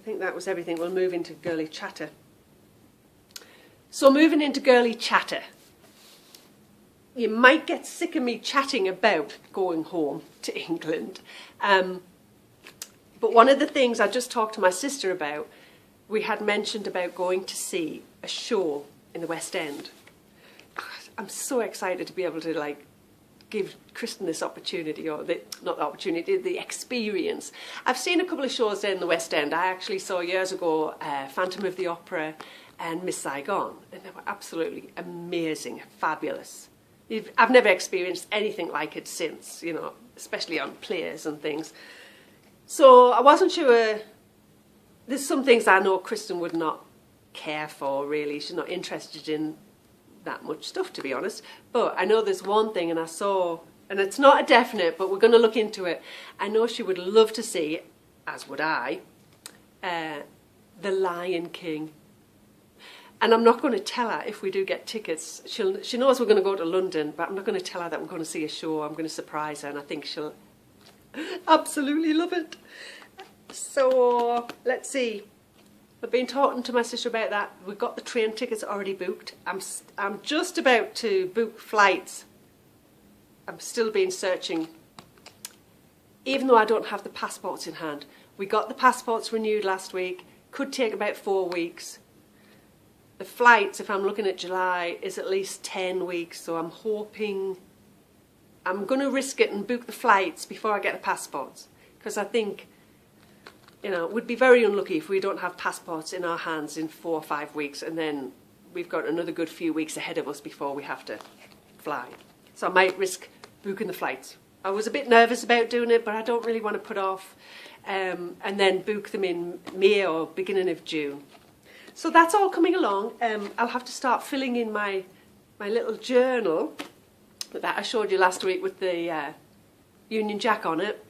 think that was everything. We'll move into girly chatter. So moving into girly chatter, you might get sick of me chatting about going home to England. But one of the things I just talked to my sister about, we had mentioned about going to see a show in the West End. I'm so excited to be able to give Kristen this opportunity, or not the opportunity, the experience. I've seen a couple of shows there in the West End. I actually saw years ago Phantom of the Opera and Miss Saigon, and they were absolutely amazing, fabulous. I've never experienced anything like it since, you know, especially on plays and things. So I wasn't sure. There's some things I know Kristen would not care for, really. She's not interested in that much stuff, to be honest. But I know there's one thing, and I saw, and it's not a definite, but we're going to look into it. I know she would love to see, as would I, The Lion King. And I'm not going to tell her if we do get tickets. She knows we're going to go to London, but I'm not going to tell her that we're going to see a show. I'm going to surprise her, and I think she'll absolutely love it. So let's see. I've been talking to my sister about that. We've got the train tickets already booked. I'm just about to book flights. I'm still been searching, even though I don't have the passports in hand. We got the passports renewed last week. Could take about 4 weeks. The flights, if I'm looking at July, is at least 10 weeks. So I'm hoping, I'm going to risk it and book the flights before I get the passports, because I think, you know, we'd be very unlucky if we don't have passports in our hands in 4 or 5 weeks, and then we've got another good few weeks ahead of us before we have to fly. So I might risk booking the flights. I was a bit nervous about doing it, but I don't really want to put off and then book them in May or beginning of June. So that's all coming along. I'll have to start filling in my little journal that I showed you last week with the Union Jack on it.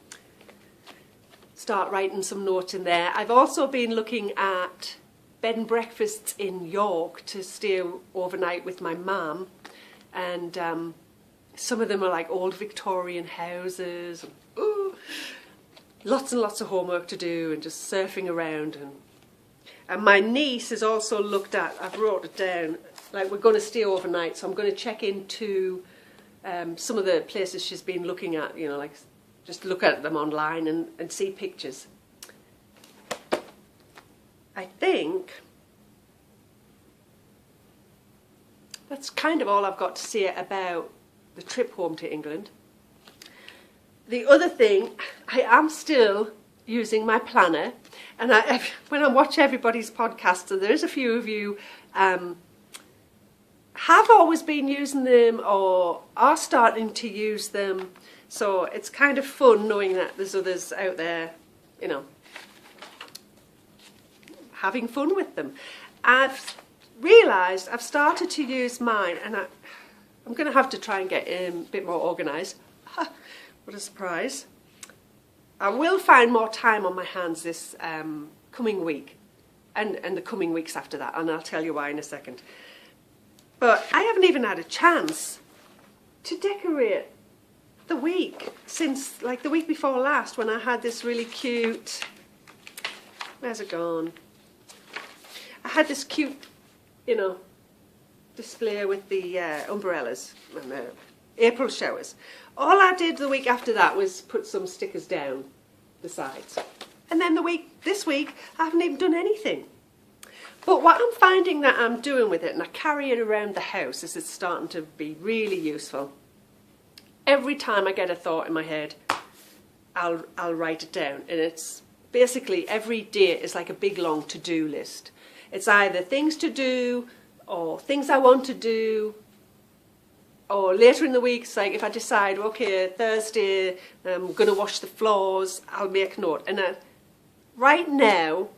Start writing some notes in there. I've also been looking at bed and breakfasts in York to stay overnight with my mum, and some of them are like old Victorian houses. Ooh, lots and lots of homework to do, and just surfing around. And my niece has also looked at, I've wrote it down, like we're going to stay overnight, so I'm going to check into some of the places she's been looking at, you know, like just look at them online and see pictures. I think that's kind of all I've got to say about the trip home to England. The other thing, I am still using my planner, and when I watch everybody's podcasts, and there's a few of you have always been using them or are starting to use them. So it's kind of fun knowing that there's others out there, you know, having fun with them. I've realised I've started to use mine, and I'm going to have to try and get a bit more organised. What a surprise. I will find more time on my hands this coming week and the coming weeks after that, and I'll tell you why in a second. But I haven't even had a chance to decorate the week since, like, the week before last, when I had this really cute, where's it gone? I had this cute, you know, display with the umbrellas and the April showers. All I did the week after that was put some stickers down the sides. And then this week, I haven't even done anything. But what I'm finding that I'm doing with it, and I carry it around the house, is it's starting to be really useful. Every time I get a thought in my head, I'll write it down. And it's basically every day is like a big long to-do list. It's either things to do or things I want to do, or later in the week, it's like if I decide, okay, Thursday I'm going to wash the floors, I'll make a note. And right now,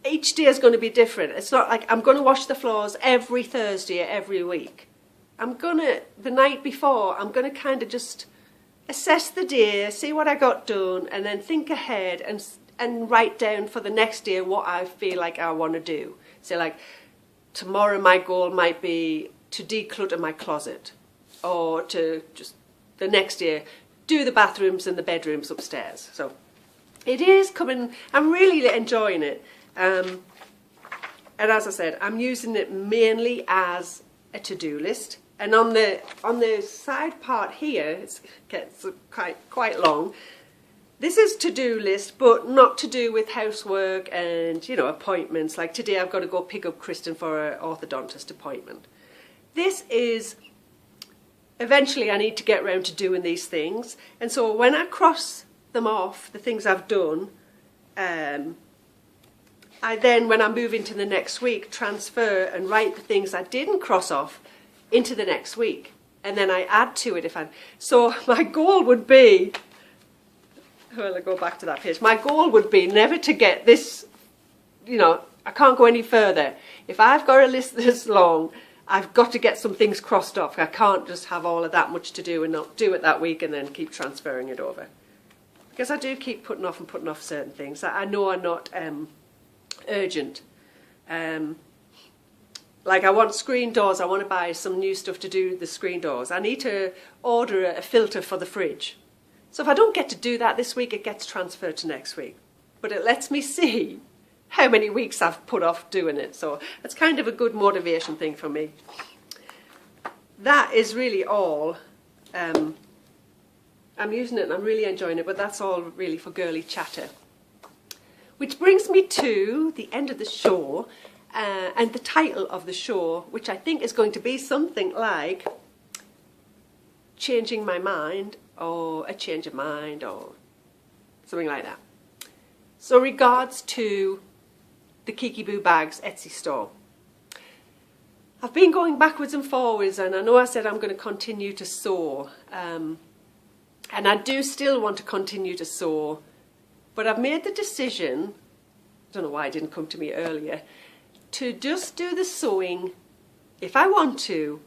each day is going to be different. It's not like I'm going to wash the floors every Thursday every week. The night before, I'm going to kind of just assess the day, see what I got done, and then think ahead and write down for the next day what I feel like I want to do. So like tomorrow my goal might be to declutter my closet, or to just the next day do the bathrooms and the bedrooms upstairs. So it is coming, I'm really enjoying it. And as I said, I'm using it mainly as a to-do list. And on the side part here, it gets quite long. This is to-do list, but not to do with housework and, you know, appointments. Like today I've got to go pick up Kristen for an orthodontist appointment. This is, eventually I need to get around to doing these things. And so when I cross them off, the things I've done, I then, when I move into the next week, transfer and write the things I didn't cross off into the next week. And then I add to it so my goal would be, well, I'll go back to that page. My goal would be never to get this, you know, I can't go any further. If I've got a list this long, I've got to get some things crossed off. I can't just have all of that much to do and not do it that week and then keep transferring it over. Because I do keep putting off certain things that I know are not urgent. Like I want screen doors, I want to buy some new stuff to do the screen doors. I need to order a filter for the fridge. So if I don't get to do that this week, it gets transferred to next week. But it lets me see how many weeks I've put off doing it. So it's kind of a good motivation thing for me. That is really all. I'm using it and I'm really enjoying it, but that's all really for girly chatter. Which brings me to the end of the show, and the title of the show, which I think is going to be something like Changing My Mind, or A Change of Mind, or something like that. So regards to the Kiki Boo Bags Etsy store. I've been going backwards and forwards, and I know I said I'm going to continue to sew, and I do still want to continue to sew, but I've made the decision, I don't know why it didn't come to me earlier, to just do the sewing, if I want to,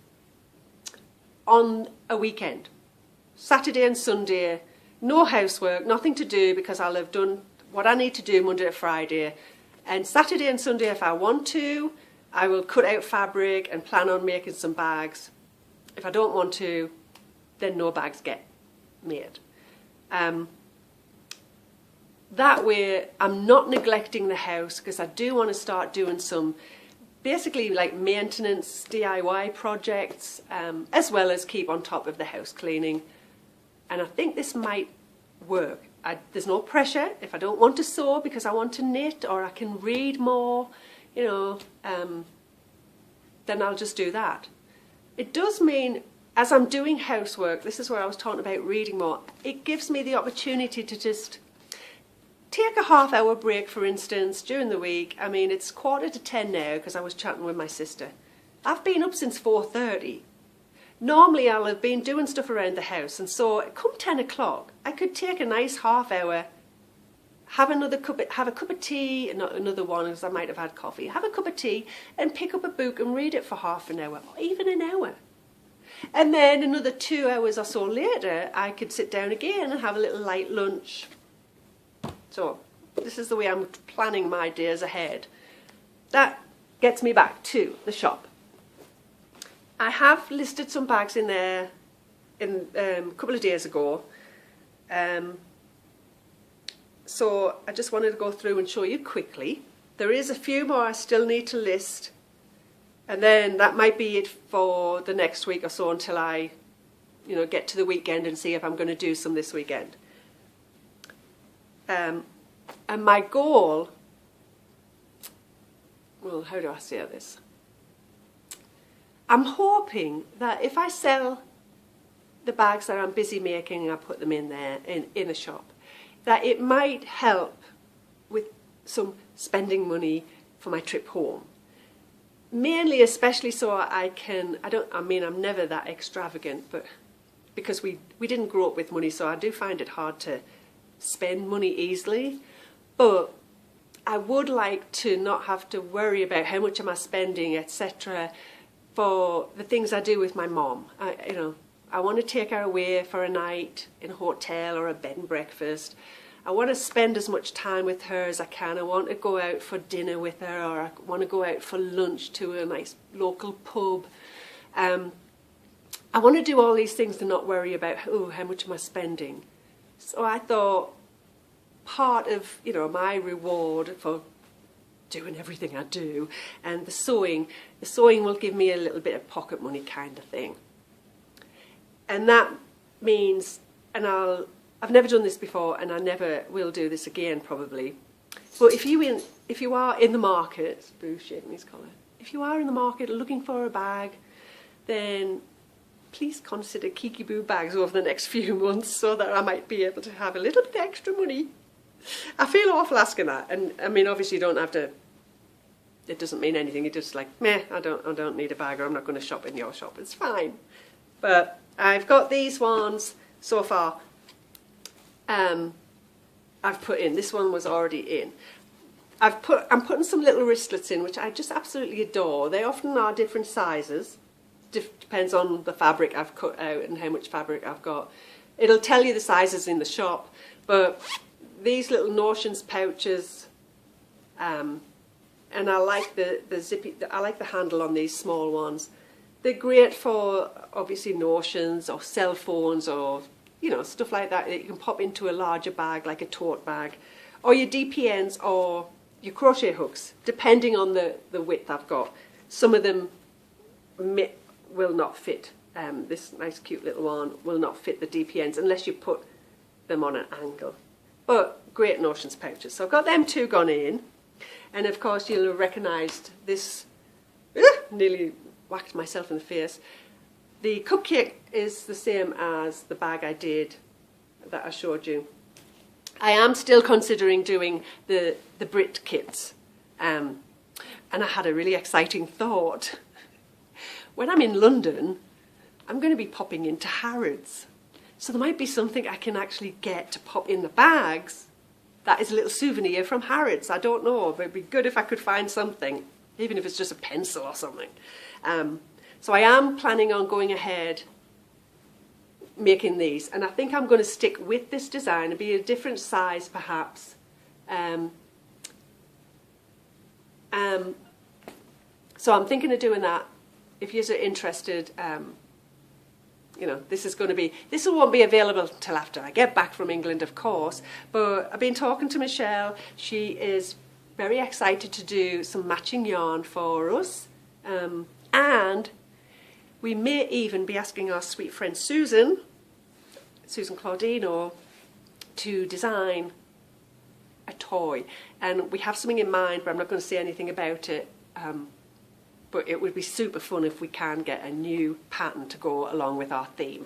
on a weekend. Saturday and Sunday, no housework, nothing to do, because I'll have done what I need to do Monday to Friday. And Saturday and Sunday, if I want to, I will cut out fabric and plan on making some bags. If I don't want to, then no bags get made. That way, I'm not neglecting the house, because I do want to start doing some basically like maintenance DIY projects, as well as keep on top of the house cleaning. And I think this might work. There's no pressure. If I don't want to sew because I want to knit, or I can read more, you know, then I'll just do that. It does mean, as I'm doing housework, this is where I was talking about reading more, it gives me the opportunity to just take a half-hour break, for instance, during the week. I mean, it's 9:45 now, because I was chatting with my sister. I've been up since 4:30. Normally I'll have been doing stuff around the house, and so come 10 o'clock, I could take a nice half-hour, have a cup of tea, not another one, because I might have had coffee, have a cup of tea, and pick up a book and read it for half an hour, or even an hour. And then another 2 hours or so later, I could sit down again and have a little light lunch. So this is the way I'm planning my days ahead. That gets me back to the shop. I have listed some bags in there a couple of days ago. So I just wanted to go through and show you quickly. There is a few more I still need to list. And then that might be it for the next week or so, until I, you know, get to the weekend and see if I'm going to do some this weekend. And my goal, well, how do I say this? I'm hoping that if I sell the bags that I'm busy making, I put them in there, in a shop. That it might help with some spending money for my trip home. Mainly, especially so I'm never that extravagant, but because we didn't grow up with money, so I do find it hard to spend money easily. But I would like to not have to worry about how much am I spending, etc., for the things I do with my mom. I want to take her away for a night in a hotel or a bed and breakfast. I want to spend as much time with her as I can. I want to go out for dinner with her, or I want to go out for lunch to a nice local pub. I want to do all these things and not worry about, how much am I spending? So I thought part of, my reward for doing everything I do, and the sewing will give me a little bit of pocket money kind of thing. And that means, I've never done this before, and I never will do this again probably. But if you are in the market, Bruce shaving his collar, if you are in the market looking for a bag, then please consider Kiki Boo bags over the next few months, so that I might be able to have a little bit extra money. I feel awful asking that, and I mean, obviously you don't have to. It doesn't mean anything. You're just like, meh, I don't need a bag, or I'm not going to shop in your shop. It's fine. But I've got these ones so far. I've put in. This one was already in. I'm putting some little wristlets in, which I just absolutely adore. They often are different sizes. Depends on the fabric I've cut out and how much fabric I've got. It'll tell you the sizes in the shop, but these little notions pouches, and I like the zippy. I like the handle on these small ones. They're great for obviously notions or cell phones or stuff like that you can pop into a larger bag, like a tote bag, or your DPNs or your crochet hooks, depending on the width I've got. Some of them will not fit. This nice cute little one will not fit the DPNs unless you put them on an angle. But great notions pouches. So I've got them two gone in, and of course you'll have recognised this. Nearly whacked myself in the face. The cupcake is the same as the bag I did that I showed you. I am still considering doing the Brit kits, and I had a really exciting thought. When I'm in London, I'm going to be popping into Harrods. So there might be something I can actually get to pop in the bags that is a little souvenir from Harrods. I don't know, but it'd be good if I could find something, even if it's just a pencil or something. So I am planning on going ahead making these, and I think I'm going to stick with this design and be a different size perhaps. So I'm thinking of doing that. If you're interested, this won't be available until after I get back from England, of course, but I've been talking to Michelle. She is very excited to do some matching yarn for us, and we may even be asking our sweet friend Susan Claudino, to design a toy. And we have something in mind, but I'm not going to say anything about it. But it would be super fun if we can get a new pattern to go along with our theme.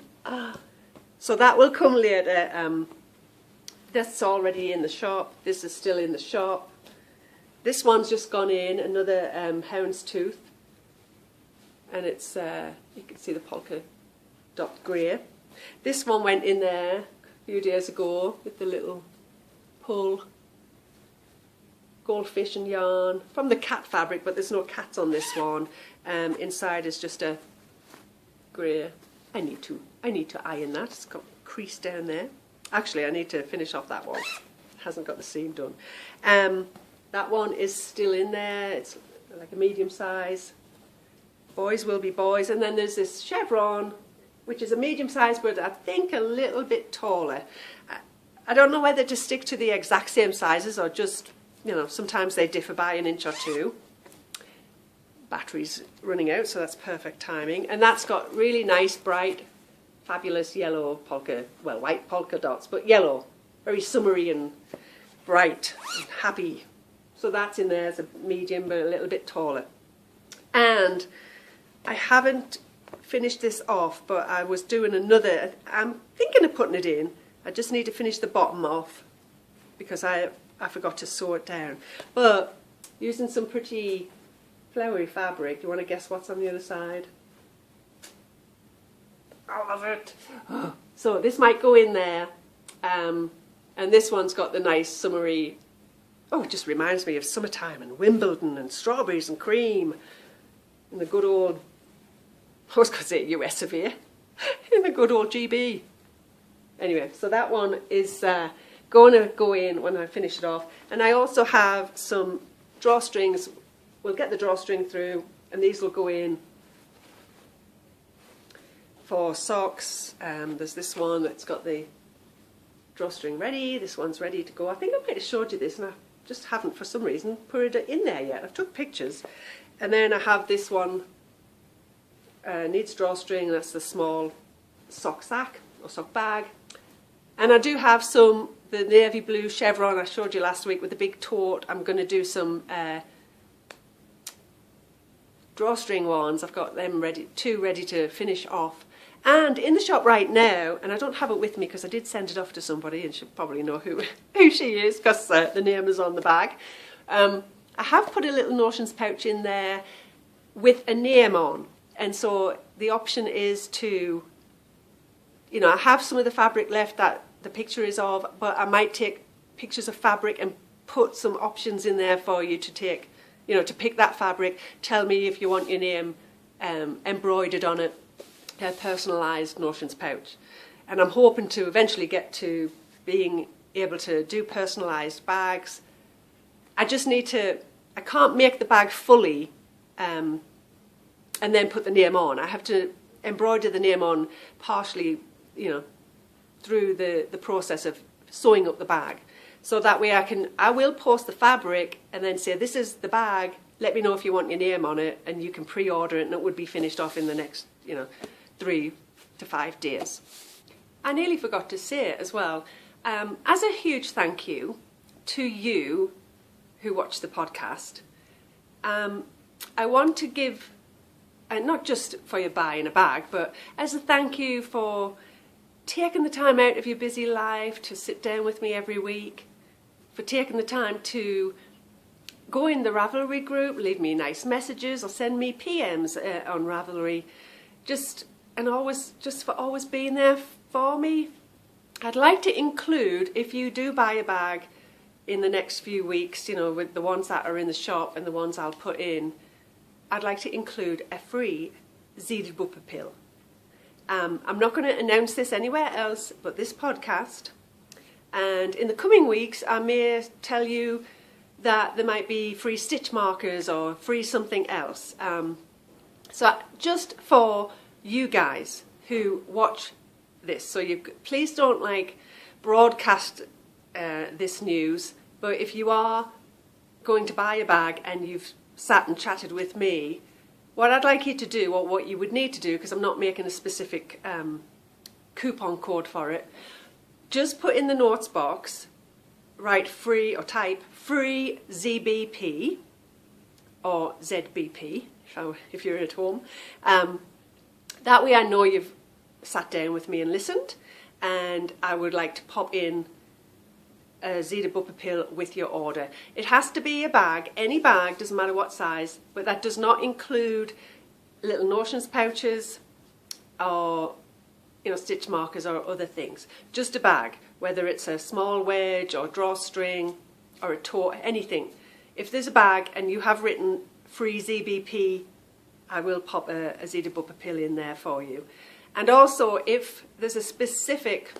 So that will come later. That's already in the shop. This is still in the shop. This one's just gone in, another houndstooth. And it's, you can see the polka dot grey. This one went in there a few days ago with the little pull goldfish and yarn from the cat fabric, but there's no cats on this one. Inside is just a grey. I need to iron that. It's got a crease down there. Actually, I need to finish off that one. It hasn't got the seam done. That one is still in there. It's like a medium size. Boys will be boys. And then there's this chevron, which is a medium size, but I think a little bit taller. I don't know whether to stick to the exact same sizes or just, sometimes they differ by an inch or two. Battery's running out, so that's perfect timing. And that's got really nice, bright, fabulous yellow white polka dots, but yellow. Very summery and bright and happy. So that's in there as a medium, but a little bit taller. And I haven't finish this off, but I was doing another. I'm thinking of putting it in. I just need to finish the bottom off because I forgot to sew it down. But using some pretty flowery fabric, you want to guess what's on the other side? I love it. So this might go in there, and this one's got the nice summery. Oh, it just reminds me of summertime and Wimbledon and strawberries and cream and the good old, I was going to say US of A, in the good old GB. Anyway, so that one is going to go in when I finish it off. And I also have some drawstrings. We'll get the drawstring through, and these will go in for socks. There's this one that's got the drawstring ready. This one's ready to go. I think I might have showed you this, and I just haven't, for some reason, put it in there yet. I've took pictures. And then I have this one, needs drawstring, that's the small sock sack or sock bag. And I do have some, the navy blue chevron I showed you last week with the big tote. I'm going to do some drawstring ones. I've got them ready, two ready to finish off. And in the shop right now, and I don't have it with me because I did send it off to somebody and she'll probably know who she is because the name is on the bag. I have put a little notions pouch in there with a name on. And so the option is to, you know, I have some of the fabric left that the picture is of, but I might take pictures of fabric and put some options in there for you to take, you know, to pick that fabric. Tell me if you want your name embroidered on it. A personalised notions pouch, and I'm hoping to eventually get to being able to do personalised bags. I just need to, I can't make the bag fully and then put the name on. I have to embroider the name on partially, you know, through the process of sewing up the bag. So that way I will post the fabric and then say, this is the bag, let me know if you want your name on it, and you can pre-order it and it would be finished off in the next, you know, 3 to 5 days. I nearly forgot to say it as well. As a huge thank you to you who watch the podcast, I want to give, and not just for your buying a bag, but as a thank you for taking the time out of your busy life to sit down with me every week, for taking the time to go in the Ravelry group, leave me nice messages or send me PMs on Ravelry, for always being there for me. I'd like to include, if you do buy a bag in the next few weeks, you know, with the ones that are in the shop and the ones I'll put in, I'd like to include a free Zeeded pill. I'm not going to announce this anywhere else but this podcast. And in the coming weeks, I may tell you that there might be free stitch markers or free something else. So just for you guys who watch this, so you please don't broadcast this news, but if you are going to buy a bag and you've sat and chatted with me, what I'd like you to do, or what you would need to do, because I'm not making a specific coupon code for it, just put in the notes box, write free, or type free ZBP or ZBP if you're at home. That way I know you've sat down with me and listened, and I would like to pop in a Zeeded pill with your order. It has to be a bag, any bag, doesn't matter what size, but that does not include little notions pouches or, you know, stitch markers or other things. Just a bag, whether it's a small wedge or drawstring or a tote, anything. If there's a bag and you have written free ZBP, I will pop a Zeeded pill in there for you. And also, if there's a specific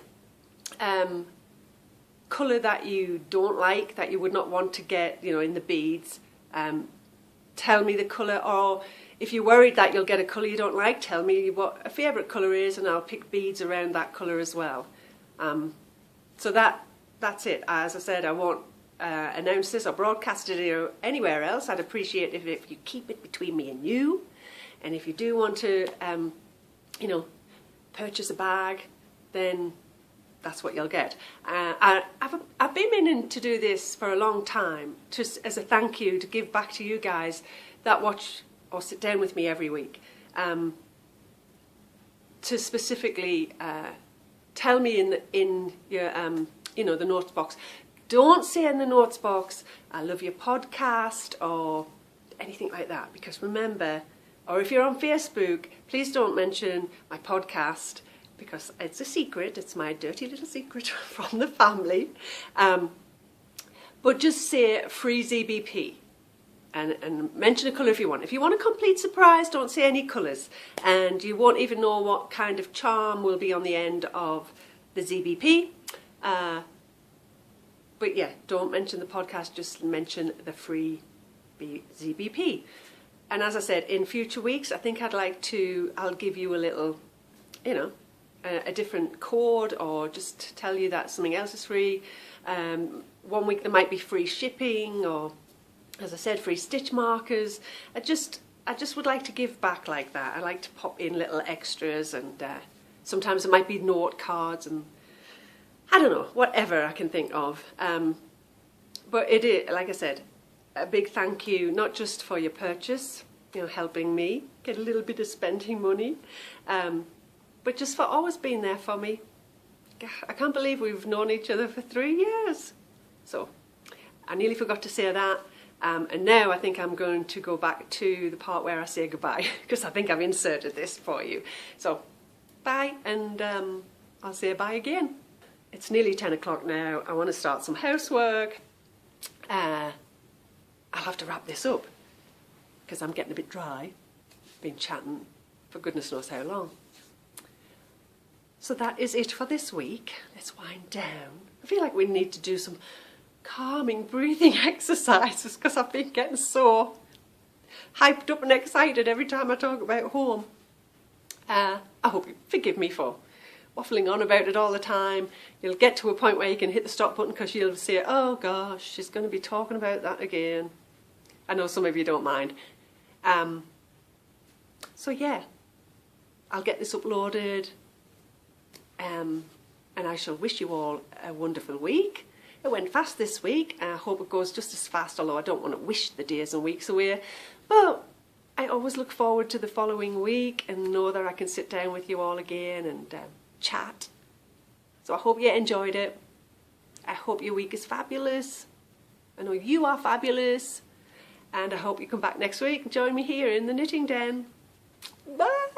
colour that you don't like, that you would not want to get, you know, in the beads, tell me the colour. Or if you're worried that you'll get a colour you don't like, tell me what a favourite colour is, and I'll pick beads around that colour as well. So that's it. As I said, I won't announce this or broadcast it anywhere else. I'd appreciate if you keep it between me and you. And if you do want to, you know, purchase a bag, then that's what you'll get. I've been meaning to do this for a long time, just as a thank you, to give back to you guys that watch or sit down with me every week. to specifically tell me in your the notes box. Don't say in the notes box, I love your podcast or anything like that, because remember, or if you're on Facebook, please don't mention my podcast, because it's a secret. It's my dirty little secret from the family. But just say free ZBP and mention a colour if you want. If you want a complete surprise, don't say any colours, and you won't even know what kind of charm will be on the end of the ZBP. But yeah, don't mention the podcast, just mention the free ZBP. And as I said, in future weeks, I think I'll give you a little, a different code, or just tell you that something else is free. 1 week there might be free shipping, or as I said, free stitch markers. I just would like to give back like that. I like to pop in little extras, and sometimes it might be note cards and I don't know, whatever I can think of. But it is, like I said, a big thank you, not just for your purchase, helping me get a little bit of spending money, but just for always being there for me. I can't believe we've known each other for 3 years. So I nearly forgot to say that. And now I think I'm going to go back to the part where I say goodbye, because I think I've inserted this for you. So bye, and I'll say bye again. It's nearly 10 o'clock now. I want to start some housework. I'll have to wrap this up because I'm getting a bit dry. Been chatting for goodness knows how long. So that is it for this week. Let's wind down. I feel like we need to do some calming breathing exercises because I've been getting so hyped up and excited every time I talk about home. I hope you forgive me for waffling on about it all the time. You'll get to a point where you can hit the stop button because you'll say, oh gosh, she's going to be talking about that again. I know some of you don't mind. So yeah, I'll get this uploaded, and I shall wish you all a wonderful week. It went fast this week. I hope it goes just as fast, although I don't want to wish the days and weeks away. But I always look forward to the following week and know that I can sit down with you all again and chat. So I hope you enjoyed it. I hope your week is fabulous. I know you are fabulous. And I hope you come back next week and join me here in the knitting den. Bye!